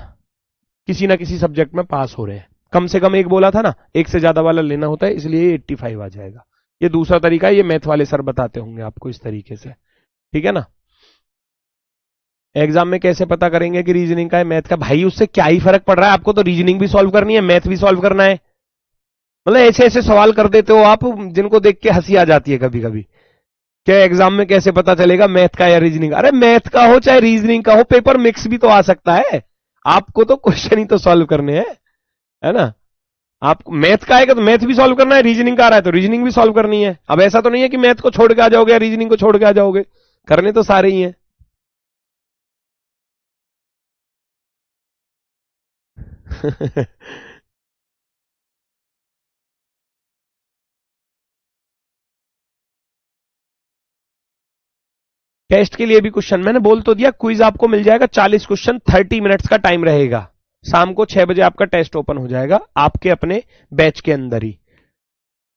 किसी ना किसी सब्जेक्ट में पास हो रहे हैं। कम से कम एक बोला था ना, एक से ज्यादा वाला लेना होता है, इसलिए 85 आ जाएगा। ये दूसरा तरीका है, ये मैथ वाले सर बताते होंगे आपको इस तरीके से, ठीक है ना। एग्जाम में कैसे पता करेंगे कि रीजनिंग का है मैथ का? भाई उससे क्या ही फर्क पड़ रहा है, आपको तो रीजनिंग भी सॉल्व करनी है, मैथ भी सॉल्व करना है। मतलब ऐसे ऐसे सवाल कर देते हो आप जिनको देख के हंसी आ जाती है कभी कभी। क्या एग्जाम में कैसे पता चलेगा मैथ का या रीजनिंग? अरे मैथ का हो चाहे रीजनिंग का हो, पेपर मिक्स भी तो आ सकता है। आपको तो क्वेश्चन ही तो सॉल्व करने हैं, है ना। आप मैथ का आएगा तो मैथ भी सॉल्व करना है, रीजनिंग का आ रहा है तो रीजनिंग भी सॉल्व करनी है। अब ऐसा तो नहीं है कि मैथ को छोड़ के आ जाओगे या रीजनिंग को छोड़ के आ जाओगे, करने तो सारे ही हैं। टेस्ट के लिए भी क्वेश्चन मैंने बोल तो दिया, क्विज आपको मिल जाएगा 40 क्वेश्चन, 30 मिनट्स का टाइम रहेगा। शाम को 6 बजे आपका टेस्ट ओपन हो जाएगा आपके अपने बैच के अंदर ही।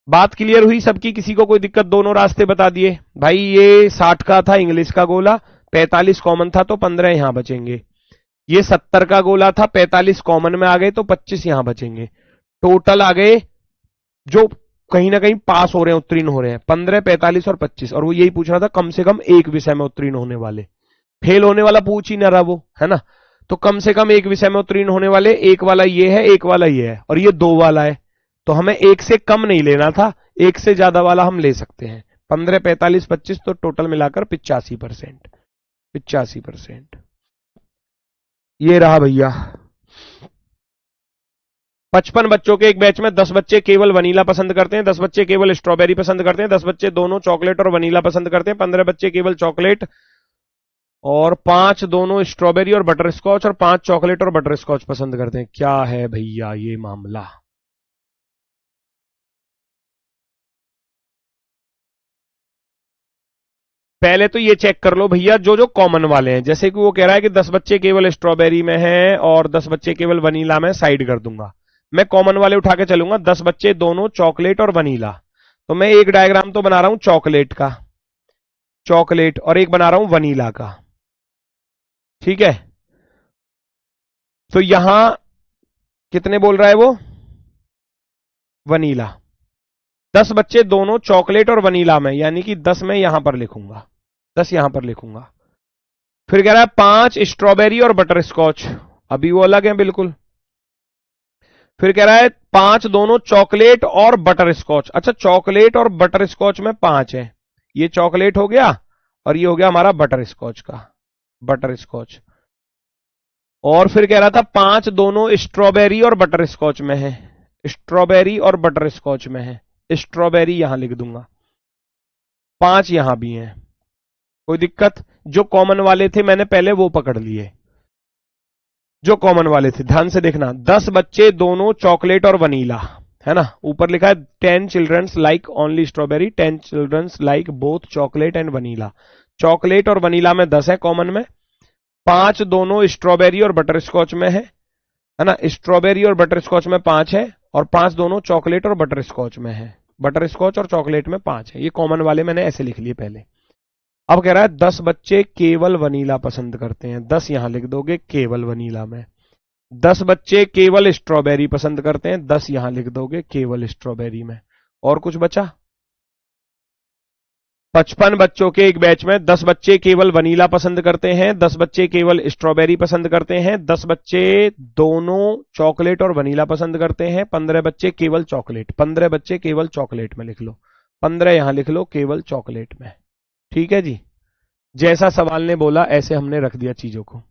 बात क्लियर हुई सबकी? किसी को कोई दिक्कत? दोनों रास्ते बता दिए भाई। ये 60 का था इंग्लिश का गोला, 45 कॉमन था तो 15 यहां बचेंगे। ये 70 का गोला था, 45 कॉमन में आ गए तो 25 यहां बचेंगे। टोटल आ गए जो कहीं ना कहीं पास हो रहे हैं, उत्तीर्ण हो रहे हैं, 15, 45 और 25। और वो यही पूछ रहा था कम से कम एक विषय में उत्तीर्ण होने वाले। फेल होने वाला पूछ ही ना रहा वो, है ना। तो कम से कम एक विषय में उत्तीर्ण होने वाले, एक वाला ये है, एक वाला ये है और ये दो वाला है। तो हमें एक से कम नहीं लेना था, एक से ज्यादा वाला हम ले सकते हैं। 15, 45, 25 तो टोटल मिलाकर 85%। 85% ये रहा भैया। 55 बच्चों के एक बैच में 10 बच्चे केवल वनीला पसंद करते हैं, 10 बच्चे केवल स्ट्रॉबेरी पसंद करते हैं, 10 बच्चे दोनों चॉकलेट और वनीला पसंद करते हैं, 15 बच्चे केवल चॉकलेट और 5 दोनों स्ट्रॉबेरी और बटर स्कॉच और 5 चॉकलेट और बटर स्कॉच पसंद करते हैं। क्या है भैया ये मामला? पहले तो ये चेक कर लो भैया जो जो कॉमन वाले हैं। जैसे कि वो कह रहा है कि 10 बच्चे केवल स्ट्रॉबेरी में हैं और 10 बच्चे केवल वनीला में, साइड कर दूंगा। मैं कॉमन वाले उठा के चलूंगा, 10 बच्चे दोनों चॉकलेट और वनीला। तो मैं एक डायग्राम तो बना रहा हूं चॉकलेट का, चॉकलेट, और एक बना रहा हूं वनीला का, ठीक है। तो यहां कितने बोल रहा है वो? वनीला। 10 बच्चे दोनों चॉकलेट और वनीला में, यानी कि 10 में यहां पर लिखूंगा, 10 यहां पर लिखूंगा। फिर कह रहा है 5 स्ट्रॉबेरी और बटर स्कॉच, अभी वो अलग है बिल्कुल। फिर कह रहा है 5 दोनों चॉकलेट और बटर स्कॉच। अच्छा, चॉकलेट और बटर स्कॉच में 5 है, ये चॉकलेट हो गया और ये हो गया हमारा बटर स्कॉच का, बटर स्कॉच। और फिर कह रहा था 5 दोनों स्ट्रॉबेरी और बटर स्कॉच में है, स्ट्रॉबेरी और बटर स्कॉच में है, स्ट्रॉबेरी यहां लिख दूंगा। 5 यहां भी हैं, कोई दिक्कत? जो कॉमन वाले थे मैंने पहले वो पकड़ लिए, जो कॉमन वाले थे ध्यान से देखना। 10 बच्चे दोनों चॉकलेट और वनीला, है ना। ऊपर लिखा है 10 childrens like only strawberry, 10 childrens like both chocolate and vanilla. Chocolate और वनीला में 10 है कॉमन में, 5 दोनों स्ट्रॉबेरी और बटर स्कॉच में है ना। स्ट्रॉबेरी और बटर स्कॉच में 5 है और 5 दोनों चॉकलेट और बटर स्कॉच में है, बटर स्कॉच और चॉकलेट में 5 है। ये कॉमन वाले मैंने ऐसे लिख लिए पहले। अब कह रहा है 10 बच्चे केवल वनीला पसंद करते हैं, 10 यहां लिख दोगे केवल वनीला में। 10 बच्चे केवल स्ट्रॉबेरी पसंद करते हैं, 10 यहां लिख दोगे केवल स्ट्रॉबेरी में। और कुछ बचा? 55 बच्चों के एक बैच में 10 बच्चे केवल वनीला पसंद करते हैं, 10 बच्चे केवल स्ट्रॉबेरी पसंद करते हैं, 10 बच्चे दोनों चॉकलेट और वनीला पसंद करते हैं, 15 बच्चे केवल चॉकलेट, 15 बच्चे केवल चॉकलेट में लिख लो, 15 यहां लिख लो केवल चॉकलेट में। ठीक है जी, जैसा सवाल ने बोला ऐसे हमने रख दिया चीजों को,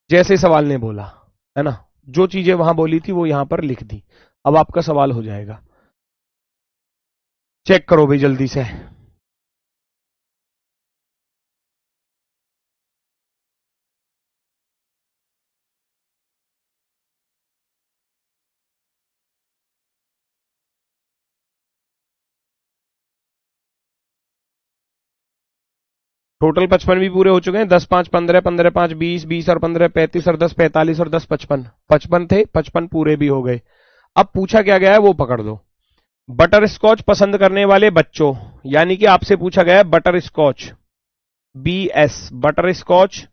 जैसे सवाल ने बोला, है ना, जो चीजें वहां बोली थी वो यहां पर लिख दी। अब आपका सवाल हो जाएगा, चेक करो भाई जल्दी से। टोटल 55 भी पूरे हो चुके हैं। 10 5 15, 15 5 20, 20 और 15 35 और 10 45 और 10 55, 55 थे, 55 पूरे भी हो गए। अब पूछा क्या गया है वो पकड़ दो। बटर स्कॉच पसंद करने वाले बच्चों, यानी कि आपसे पूछा गया है butter scotch, BS butter scotch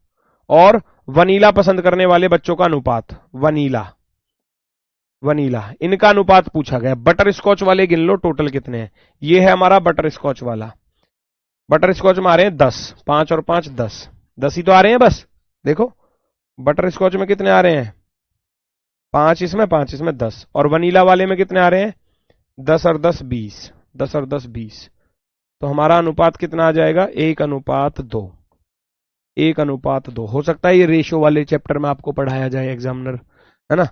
और वनीला पसंद करने वाले बच्चों का अनुपात, वनीला वनीला इनका अनुपात पूछा गया। बटर स्कॉच वाले गिन लो टोटल कितने हैं। ये है हमारा बटर स्कॉच वाला, बटर स्कॉच में आ रहे हैं 10, 5 और 5 10, 10 ही तो आ रहे हैं बस। देखो बटर स्कॉच में कितने आ रहे हैं, 5 इसमें 5 इसमें 10, और वनीला वाले में कितने आ रहे हैं 10 और 10 20, 10 और 10 20। तो हमारा अनुपात कितना आ जाएगा 1:2, 1:2। हो सकता है ये रेशो वाले चैप्टर में आपको पढ़ाया जाए एग्जामिनर, है ना,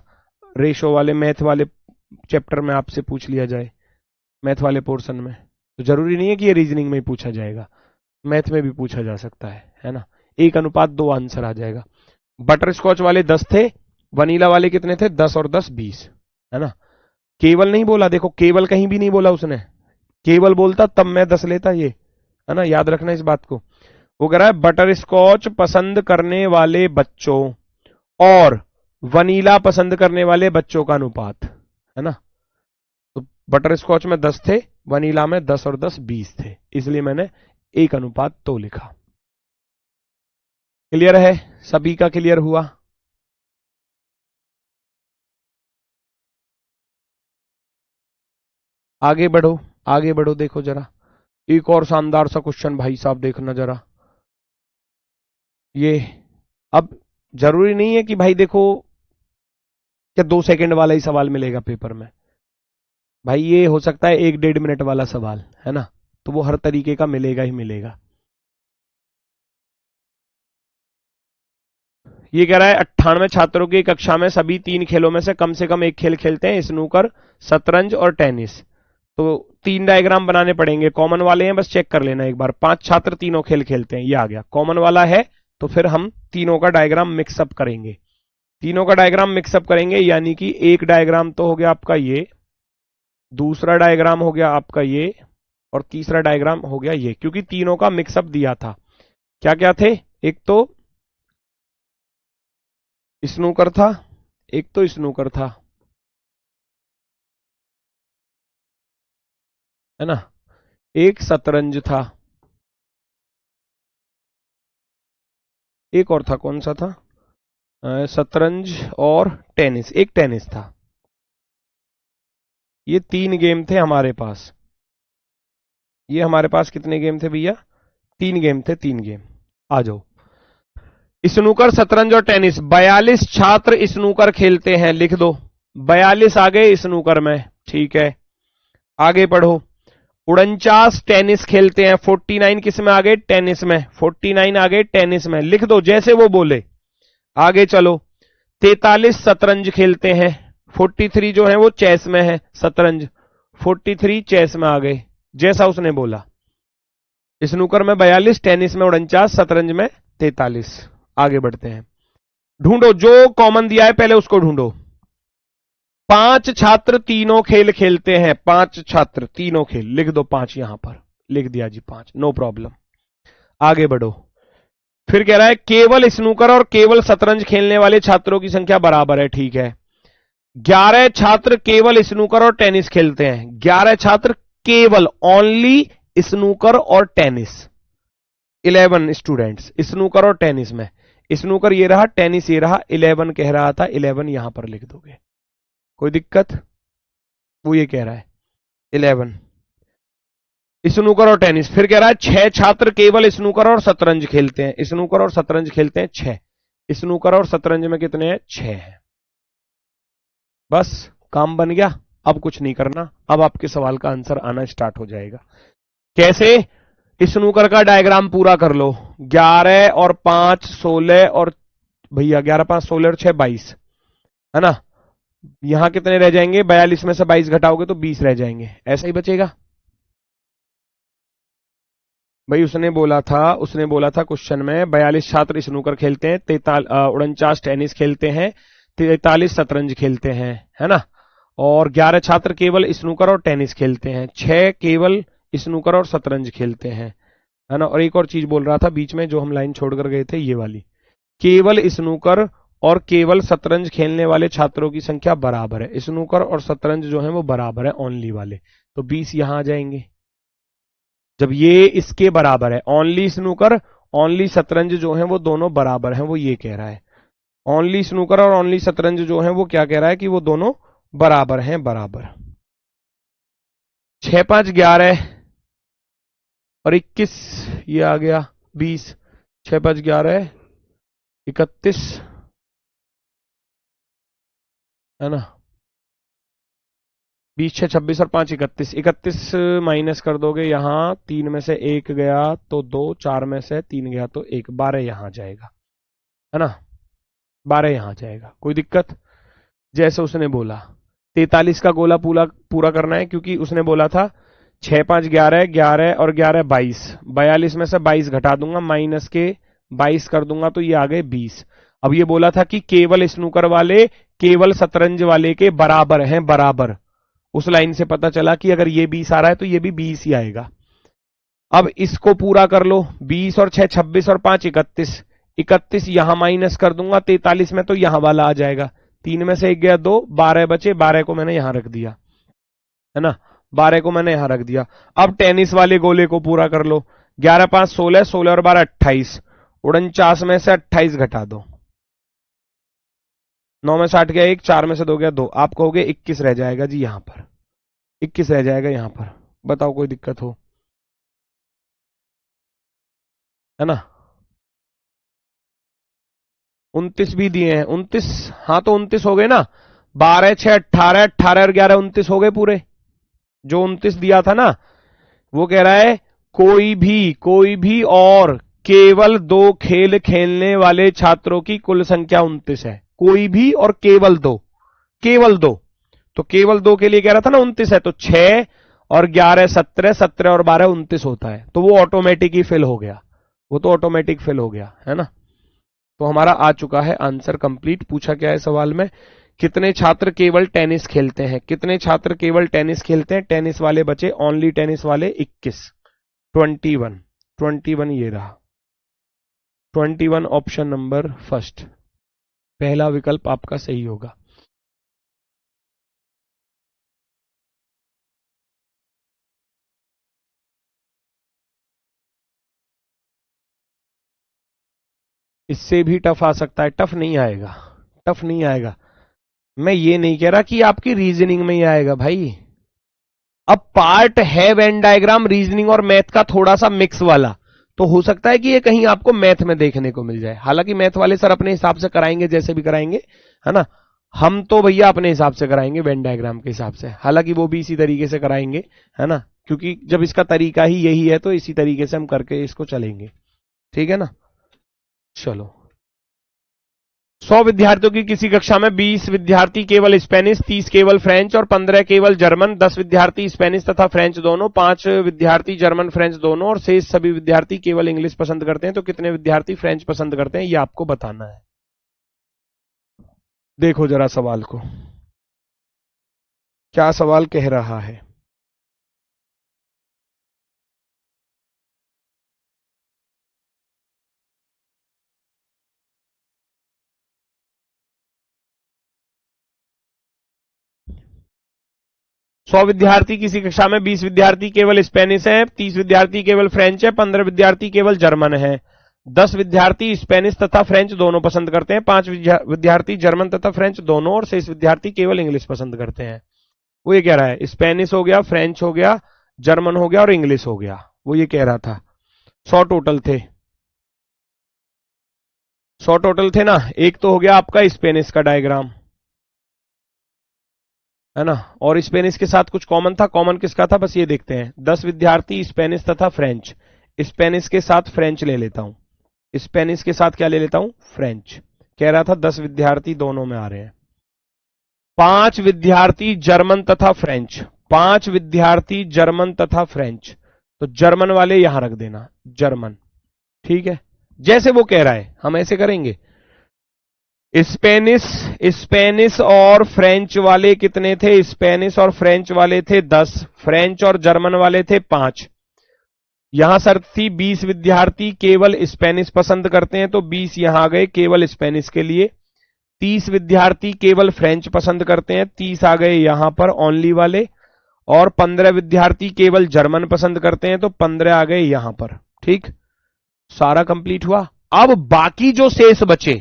रेशो वाले मैथ वाले चैप्टर में आपसे पूछ लिया जाए, मैथ वाले पोर्शन में। तो जरूरी नहीं है कि ये रीजनिंग में ही पूछा जाएगा, मैथ में भी पूछा जा सकता है ना। 1:2 आंसर आ जाएगा। बटर स्कॉच वाले 10 थे, वनीला वाले कितने थे 10 और 10 20, है ना। केवल नहीं बोला, देखो केवल कहीं भी नहीं बोला उसने, केवल बोलता तब मैं 10 लेता ये, है ना, याद रखना इस बात को। वो कह रहा है बटर स्कॉच पसंद करने वाले बच्चों और वनीला पसंद करने वाले बच्चों का अनुपात, है ना। तो बटर स्कॉच में 10 थे, वनीला में 10 और 10 20 थे, इसलिए मैंने 1:2 लिखा। क्लियर है, सभी का क्लियर हुआ। आगे बढ़ो, आगे बढ़ो, देखो जरा एक और शानदार सा क्वेश्चन भाई साहब, देखना जरा ये। अब जरूरी नहीं है कि भाई देखो क्या 2 सेकंड वाला ही सवाल मिलेगा पेपर में, भाई ये हो सकता है 1-1.5 मिनट वाला सवाल, है ना, तो वो हर तरीके का मिलेगा ही मिलेगा। ये कह रहा है 98 छात्रों की कक्षा में सभी 3 खेलों में से कम एक खेल खेलते हैं, स्नूकर, शतरंज और टेनिस। तो 3 डायग्राम बनाने पड़ेंगे, कॉमन वाले हैं, बस चेक कर लेना एक बार। 5 छात्र तीनों खेल खेलते हैं, ये आ गया, कॉमन वाला है, तो फिर हम तीनों का डायग्राम मिक्सअप करेंगे, तीनों का डायग्राम मिक्सअप करेंगे, यानी कि एक डायग्राम तो हो गया आपका ये, दूसरा डायग्राम हो गया आपका ये, और तीसरा डायग्राम हो गया ये, क्योंकि तीनों का मिक्सअप दिया था। क्या क्या थे, एक तो स्नूकर था, एक तो स्नूकर था, है ना, एक शतरंज था, एक और था, कौन सा था, शतरंज और टेनिस, एक टेनिस था। ये 3 गेम थे हमारे पास, ये हमारे पास कितने गेम थे भैया, 3 गेम थे, 3 गेम। आ जाओ, स्नूकर, शतरंज और टेनिस, 42 छात्र स्नूकर खेलते हैं, लिख दो 42 आ गए स्नूकर में, ठीक है। आगे पढ़ो, 49 टेनिस खेलते हैं, 49 किस में आ गए, टेनिस में, 49 आ गए टेनिस में, लिख दो जैसे वो बोले। आगे चलो, 43 शतरंज खेलते हैं, 43 जो है वो चेस में है, शतरंज 43 चेस में आ गए, जैसा उसने बोला। स्नूकर में 42, टेनिस में 49, शतरंज में 43। आगे बढ़ते हैं, ढूंढो जो कॉमन दिया है पहले उसको ढूंढो। 5 छात्र तीनों खेल खेलते हैं, 5 छात्र तीनों खेल, लिख दो 5 यहां पर, लिख दिया जी 5, नो प्रॉब्लम। आगे बढ़ो, फिर कह रहा है केवल स्नूकर और केवल शतरंज खेलने वाले छात्रों की संख्या बराबर है, ठीक है। 11 छात्र केवल स्नूकर और टेनिस खेलते हैं, 11 छात्र केवल, ओनली स्नूकर और टेनिस, 11 स्टूडेंट्स स्नूकर और टेनिस में, स्नूकर ये रहा, टेनिस ये रहा, 11 कह रहा था, 11 यहां पर लिख दोगे, कोई दिक्कत, वो ये कह रहा है 11। स्नूकर और टेनिस। फिर कह रहा है 6 छात्र केवल स्नूकर और शतरंज खेलते हैं। स्नूकर और शतरंज खेलते हैं 6। स्नूकर और शतरंज में कितने हैं? 6 हैं। बस काम बन गया। अब कुछ नहीं करना, अब आपके सवाल का आंसर आना स्टार्ट हो जाएगा। कैसे? स्नूकर का डायग्राम पूरा कर लो। 11 और 5 16 और भैया 11 5 16 और 6 22 है ना। यहां कितने रह जाएंगे? 42 में से 22 घटाओगे तो 20 रह जाएंगे। ऐसा ही बचेगा भाई। उसने बोला था क्वेश्चन में 42 छात्र स्नूकर खेलते हैं, 49 टेनिस खेलते हैं, 43 शतरंज खेलते हैं, है ना। और 11 छात्र केवल स्नूकर और टेनिस खेलते हैं, 6 केवल स्नूकर और शतरंज खेलते हैं, है ना। और एक और चीज बोल रहा था बीच में जो हम लाइन छोड़कर गए थे, ये वाली, केवल स्नूकर और केवल शतरंज खेलने वाले छात्रों की संख्या बराबर है। स्नूकर और शतरंज जो है वो बराबर है, ओनली वाले, तो 20 यहां आ जाएंगे। जब ये इसके बराबर है, ओनली स्नूकर ओनली शतरंज जो है वो दोनों बराबर हैं, वो ये कह रहा है। ओनली स्नूकर और ओनली शतरंज जो है वो क्या कह रहा है कि वो दोनों बराबर हैं, बराबर। 6 5 11 और 21 ये आ गया 20। 6 5 11 31 है ना। 20 6 26 और 5 31। 31 माइनस कर दोगे, यहां 3 में से 1 गया तो 2, 4 में से 3 गया तो 1, 12 यहां जाएगा, है ना। 12 यहां जाएगा, कोई दिक्कत? जैसे उसने बोला 43 का गोला पूरा करना है, क्योंकि उसने बोला था 6 5 11 11 और 11 22। 42 में से 22 घटा दूंगा, माइनस के 22 कर दूंगा तो ये आ गए 20। अब ये बोला था कि केवल स्नूकर वाले केवल शतरंज वाले के बराबर हैं, बराबर। उस लाइन से पता चला कि अगर ये 20 आ रहा है तो ये भी 20 ही आएगा। अब इसको पूरा कर लो। 20 और 6 26 और 5 31। 31 यहां माइनस कर दूंगा, 43 में तो यहां वाला आ जाएगा। 3 में से 1 गया 2, 12 बचे, 12 को मैंने यहां रख दिया, है ना। 12 को मैंने यहां रख दिया। अब टेनिस वाले गोले को पूरा कर लो। 11 5 16 16 और 12 28। 49 में से 28 घटा दो, 9 में से 8 गया 1, 4 में से 2 गया 2। आप कहोगे 21 रह जाएगा जी, यहां पर 21 रह जाएगा यहां पर। बताओ कोई दिक्कत हो, है ना। 29 भी दिए हैं, 29, हाँ तो 29 हो गए ना। 12 6 18, 18 और 11 29 हो गए पूरे। जो 29 दिया था ना, वो कह रहा है कोई भी और केवल 2 खेल खेलने वाले छात्रों की कुल संख्या 29 है। कोई भी और केवल 2, केवल 2। तो केवल 2 के लिए कह रहा था ना 29 है, तो 6 और 11 17, 17 और 12 29 होता है, तो वो ऑटोमेटिक ही फिल हो गया, वो तो ऑटोमेटिक फिल हो गया, है ना। तो हमारा आ चुका है आंसर कंप्लीट। पूछा क्या है सवाल में? कितने छात्र केवल टेनिस खेलते हैं? कितने छात्र केवल टेनिस खेलते हैं? टेनिस वाले बचे, ओनली टेनिस वाले 21, 21, 21 ये रहा। 21 ऑप्शन नंबर फर्स्ट, पहला विकल्प आपका सही होगा। इससे भी टफ आ सकता है, टफ नहीं आएगा, टफ नहीं आएगा। मैं ये नहीं कह रहा कि आपकी रीजनिंग में ही आएगा भाई। अब पार्ट है वेन डायग्राम रीजनिंग और मैथ का थोड़ा सा मिक्स वाला, तो हो सकता है कि ये कहीं आपको मैथ में देखने को मिल जाए। हालांकि मैथ वाले सर अपने हिसाब से कराएंगे, जैसे भी कराएंगे, है ना। हम तो भैया अपने हिसाब से कराएंगे, वेन डायग्राम के हिसाब से। हालांकि वो भी इसी तरीके से कराएंगे, है ना, क्योंकि जब इसका तरीका ही यही है तो इसी तरीके से हम करके इसको चलेंगे, ठीक है ना। चलो, 100 विद्यार्थियों की किसी कक्षा में 20 विद्यार्थी केवल स्पेनिश, 30 केवल फ्रेंच और 15 केवल जर्मन, 10 विद्यार्थी स्पेनिश तथा फ्रेंच दोनों, 5 विद्यार्थी जर्मन फ्रेंच दोनों और शेष सभी विद्यार्थी केवल इंग्लिश पसंद करते हैं, तो कितने विद्यार्थी फ्रेंच पसंद करते हैं, ये आपको बताना है। देखो जरा सवाल को, क्या सवाल कह रहा है। सौ विद्यार्थी किसी कक्षा में 20 विद्यार्थी केवल स्पेनिश है, 30 विद्यार्थी केवल फ्रेंच है, 15 विद्यार्थी केवल जर्मन है, 10 विद्यार्थी स्पेनिश तथा फ्रेंच दोनों पसंद करते हैं, 5 विद्यार्थी जर्मन तथा फ्रेंच दोनों और शेष विद्यार्थी केवल इंग्लिश पसंद करते हैं। वो ये कह रहा है स्पेनिश हो गया, फ्रेंच हो गया, जर्मन हो गया और इंग्लिश हो गया, वो ये कह रहा था। 100 टोटल थे, 100 टोटल थे ना। एक तो हो गया आपका स्पेनिश का डायग्राम, है ना, और स्पेनिश के साथ कुछ कॉमन था। कॉमन किसका था बस ये देखते हैं। 10 विद्यार्थी स्पेनिश तथा फ्रेंच, स्पेनिश के साथ फ्रेंच ले लेता हूं, स्पेनिश के साथ क्या ले लेता हूं, फ्रेंच। कह रहा था 10 विद्यार्थी दोनों में आ रहे हैं। 5 विद्यार्थी जर्मन तथा फ्रेंच, 5 विद्यार्थी जर्मन तथा फ्रेंच, तो जर्मन वाले यहां रख देना, जर्मन। ठीक है, जैसे वो कह रहा है हम ऐसे करेंगे। स्पेनिश, स्पेनिश और फ्रेंच वाले कितने थे, स्पेनिश और फ्रेंच वाले थे 10, फ्रेंच और जर्मन वाले थे 5। यहां शर्त थी 20 विद्यार्थी केवल स्पेनिश पसंद करते हैं, तो 20 यहां आ गए केवल स्पेनिश के लिए। 30 विद्यार्थी केवल फ्रेंच पसंद करते हैं, 30 आ गए यहां पर ओनली वाले। और 15 विद्यार्थी केवल जर्मन पसंद करते हैं, तो 15 आ गए यहां पर। ठीक, सारा कंप्लीट हुआ। अब बाकी जो शेष बचे,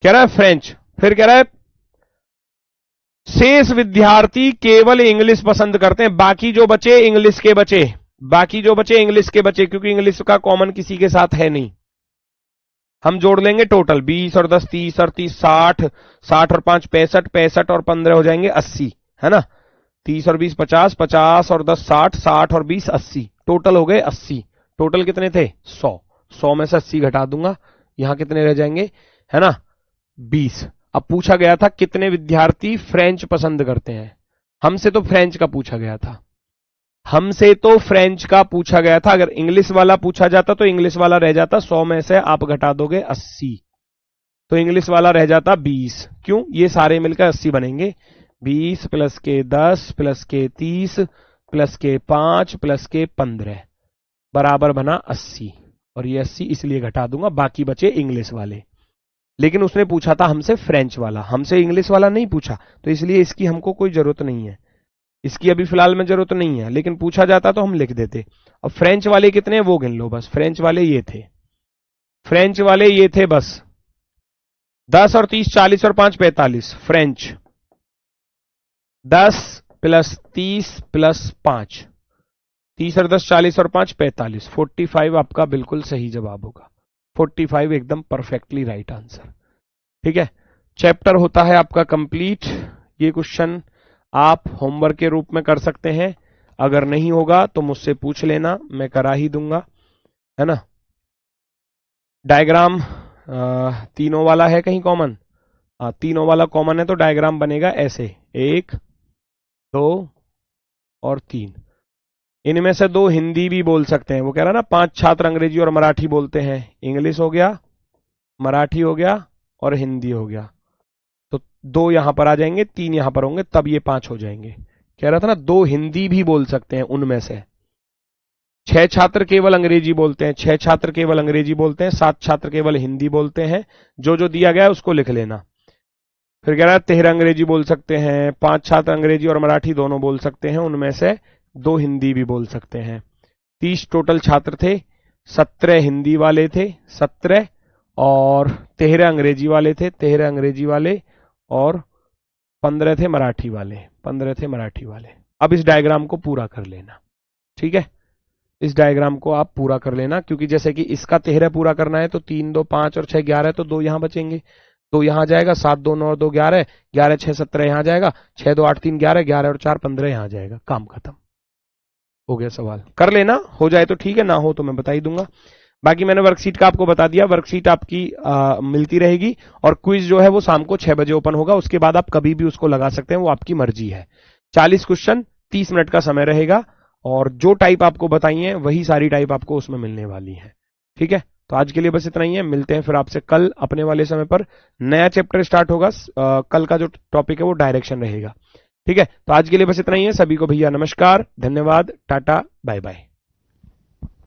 कह रहा है फ्रेंच, फिर कह रहा है शेष विद्यार्थी केवल इंग्लिश पसंद करते हैं। बाकी जो बचे इंग्लिश के बचे, बाकी जो बचे इंग्लिश के बचे, क्योंकि इंग्लिश का कॉमन किसी के साथ है नहीं। हम जोड़ लेंगे टोटल 20 और 10 30 और 30 60, 60 और 5 65, 65 और 15 हो जाएंगे 80, है ना। 30 और 20 50, 50 और 10 60, 60 और 20 80, टोटल हो गए 80। टोटल कितने थे 100, 100 में से 80 घटा दूंगा, यहां कितने रह जाएंगे, है ना 20। अब पूछा गया था कितने विद्यार्थी फ्रेंच पसंद करते हैं, हमसे तो फ्रेंच का पूछा गया था, हमसे तो फ्रेंच का पूछा गया था। अगर इंग्लिश वाला पूछा जाता तो इंग्लिश वाला रह जाता 100 में से आप घटा दोगे 80, तो इंग्लिश वाला रह जाता 20। क्यों, ये सारे मिलकर 80 बनेंगे। 20 प्लस के 10 प्लस के 30 प्लस के 5 प्लस के 15 बराबर बना 80, और ये 80 इसलिए घटा दूंगा, बाकी बचे इंग्लिश वाले। लेकिन उसने पूछा था हमसे फ्रेंच वाला, हमसे इंग्लिश वाला नहीं पूछा, तो इसलिए इसकी हमको कोई जरूरत नहीं है, इसकी अभी फिलहाल में जरूरत नहीं है। लेकिन पूछा जाता तो हम लिख देते। अब फ्रेंच वाले कितने वो गिन लो बस, फ्रेंच वाले ये थे, फ्रेंच वाले ये थे बस 10 और 30 40 और 5 45। फ्रेंच 10 प्लस 30 प्लस 5, 30 और 10 40 और 5 45, 45 आपका बिल्कुल सही जवाब होगा। 45 एकदम परफेक्टली राइट आंसर। ठीक है, चैप्टर होता है आपका कंप्लीट। ये क्वेश्चन आप होमवर्क के रूप में कर सकते हैं, अगर नहीं होगा तो मुझसे पूछ लेना, मैं करा ही दूंगा, है ना। डायग्राम तीनों वाला है कहीं कॉमन, तीनों वाला कॉमन है, तो डायग्राम बनेगा ऐसे 1 2 और 3। इनमें से 2 हिंदी भी बोल सकते हैं, वो कह रहा ना 5 छात्र अंग्रेजी और मराठी बोलते हैं। इंग्लिश हो गया, मराठी हो गया और हिंदी हो गया, तो 2 यहां पर आ जाएंगे, 3 यहां पर होंगे, तब ये 5 हो जाएंगे। कह रहा था ना 2 हिंदी भी बोल सकते हैं उनमें से। 6 छात्र केवल अंग्रेजी बोलते हैं, 6 छात्र केवल अंग्रेजी बोलते हैं, 7 छात्र केवल हिंदी बोलते हैं। जो जो दिया गया है उसको लिख लेना। फिर कह रहा है 13 अंग्रेजी बोल सकते हैं, 5 छात्र अंग्रेजी और मराठी दोनों बोल सकते हैं, उनमें से 2 हिंदी भी बोल सकते हैं। 30 टोटल छात्र थे, 17 हिंदी वाले थे 17, और 13 अंग्रेजी वाले थे 13 अंग्रेजी वाले, और 15 थे मराठी वाले 15 थे मराठी वाले। अब इस डायग्राम को पूरा कर लेना, ठीक है, इस डायग्राम को आप पूरा कर लेना, क्योंकि जैसे कि इसका 13 पूरा करना है तो 3 2 5 और 6 11, तो 2 यहां बचेंगे, 2 यहां जाएगा, 7 2 9 2 11, 11 6 17 यहां जाएगा, 6 2 8 3 11, 11 और 4 15 यहां जाएगा। काम खत्म हो गया। सवाल कर लेना, हो जाए तो ठीक है, ना हो तो मैं बता ही दूंगा। बाकी मैंने वर्कशीट का आपको बता दिया, वर्कशीट आपकी मिलती रहेगी, और क्विज जो है वो शाम को 6 बजे ओपन होगा, उसके बाद आप कभी भी उसको लगा सकते हैं, वो आपकी मर्जी है। 40 क्वेश्चन, 30 मिनट का समय रहेगा, और जो टाइप आपको बताई है वही सारी टाइप आपको उसमें मिलने वाली है। ठीक है, तो आज के लिए बस इतना ही है, मिलते हैं फिर आपसे कल अपने वाले समय पर। नया चैप्टर स्टार्ट होगा, कल का जो टॉपिक है वो डायरेक्शन रहेगा। ठीक है, तो आज के लिए बस इतना ही है। सभी को भैया नमस्कार, धन्यवाद, टाटा, बाय बाय।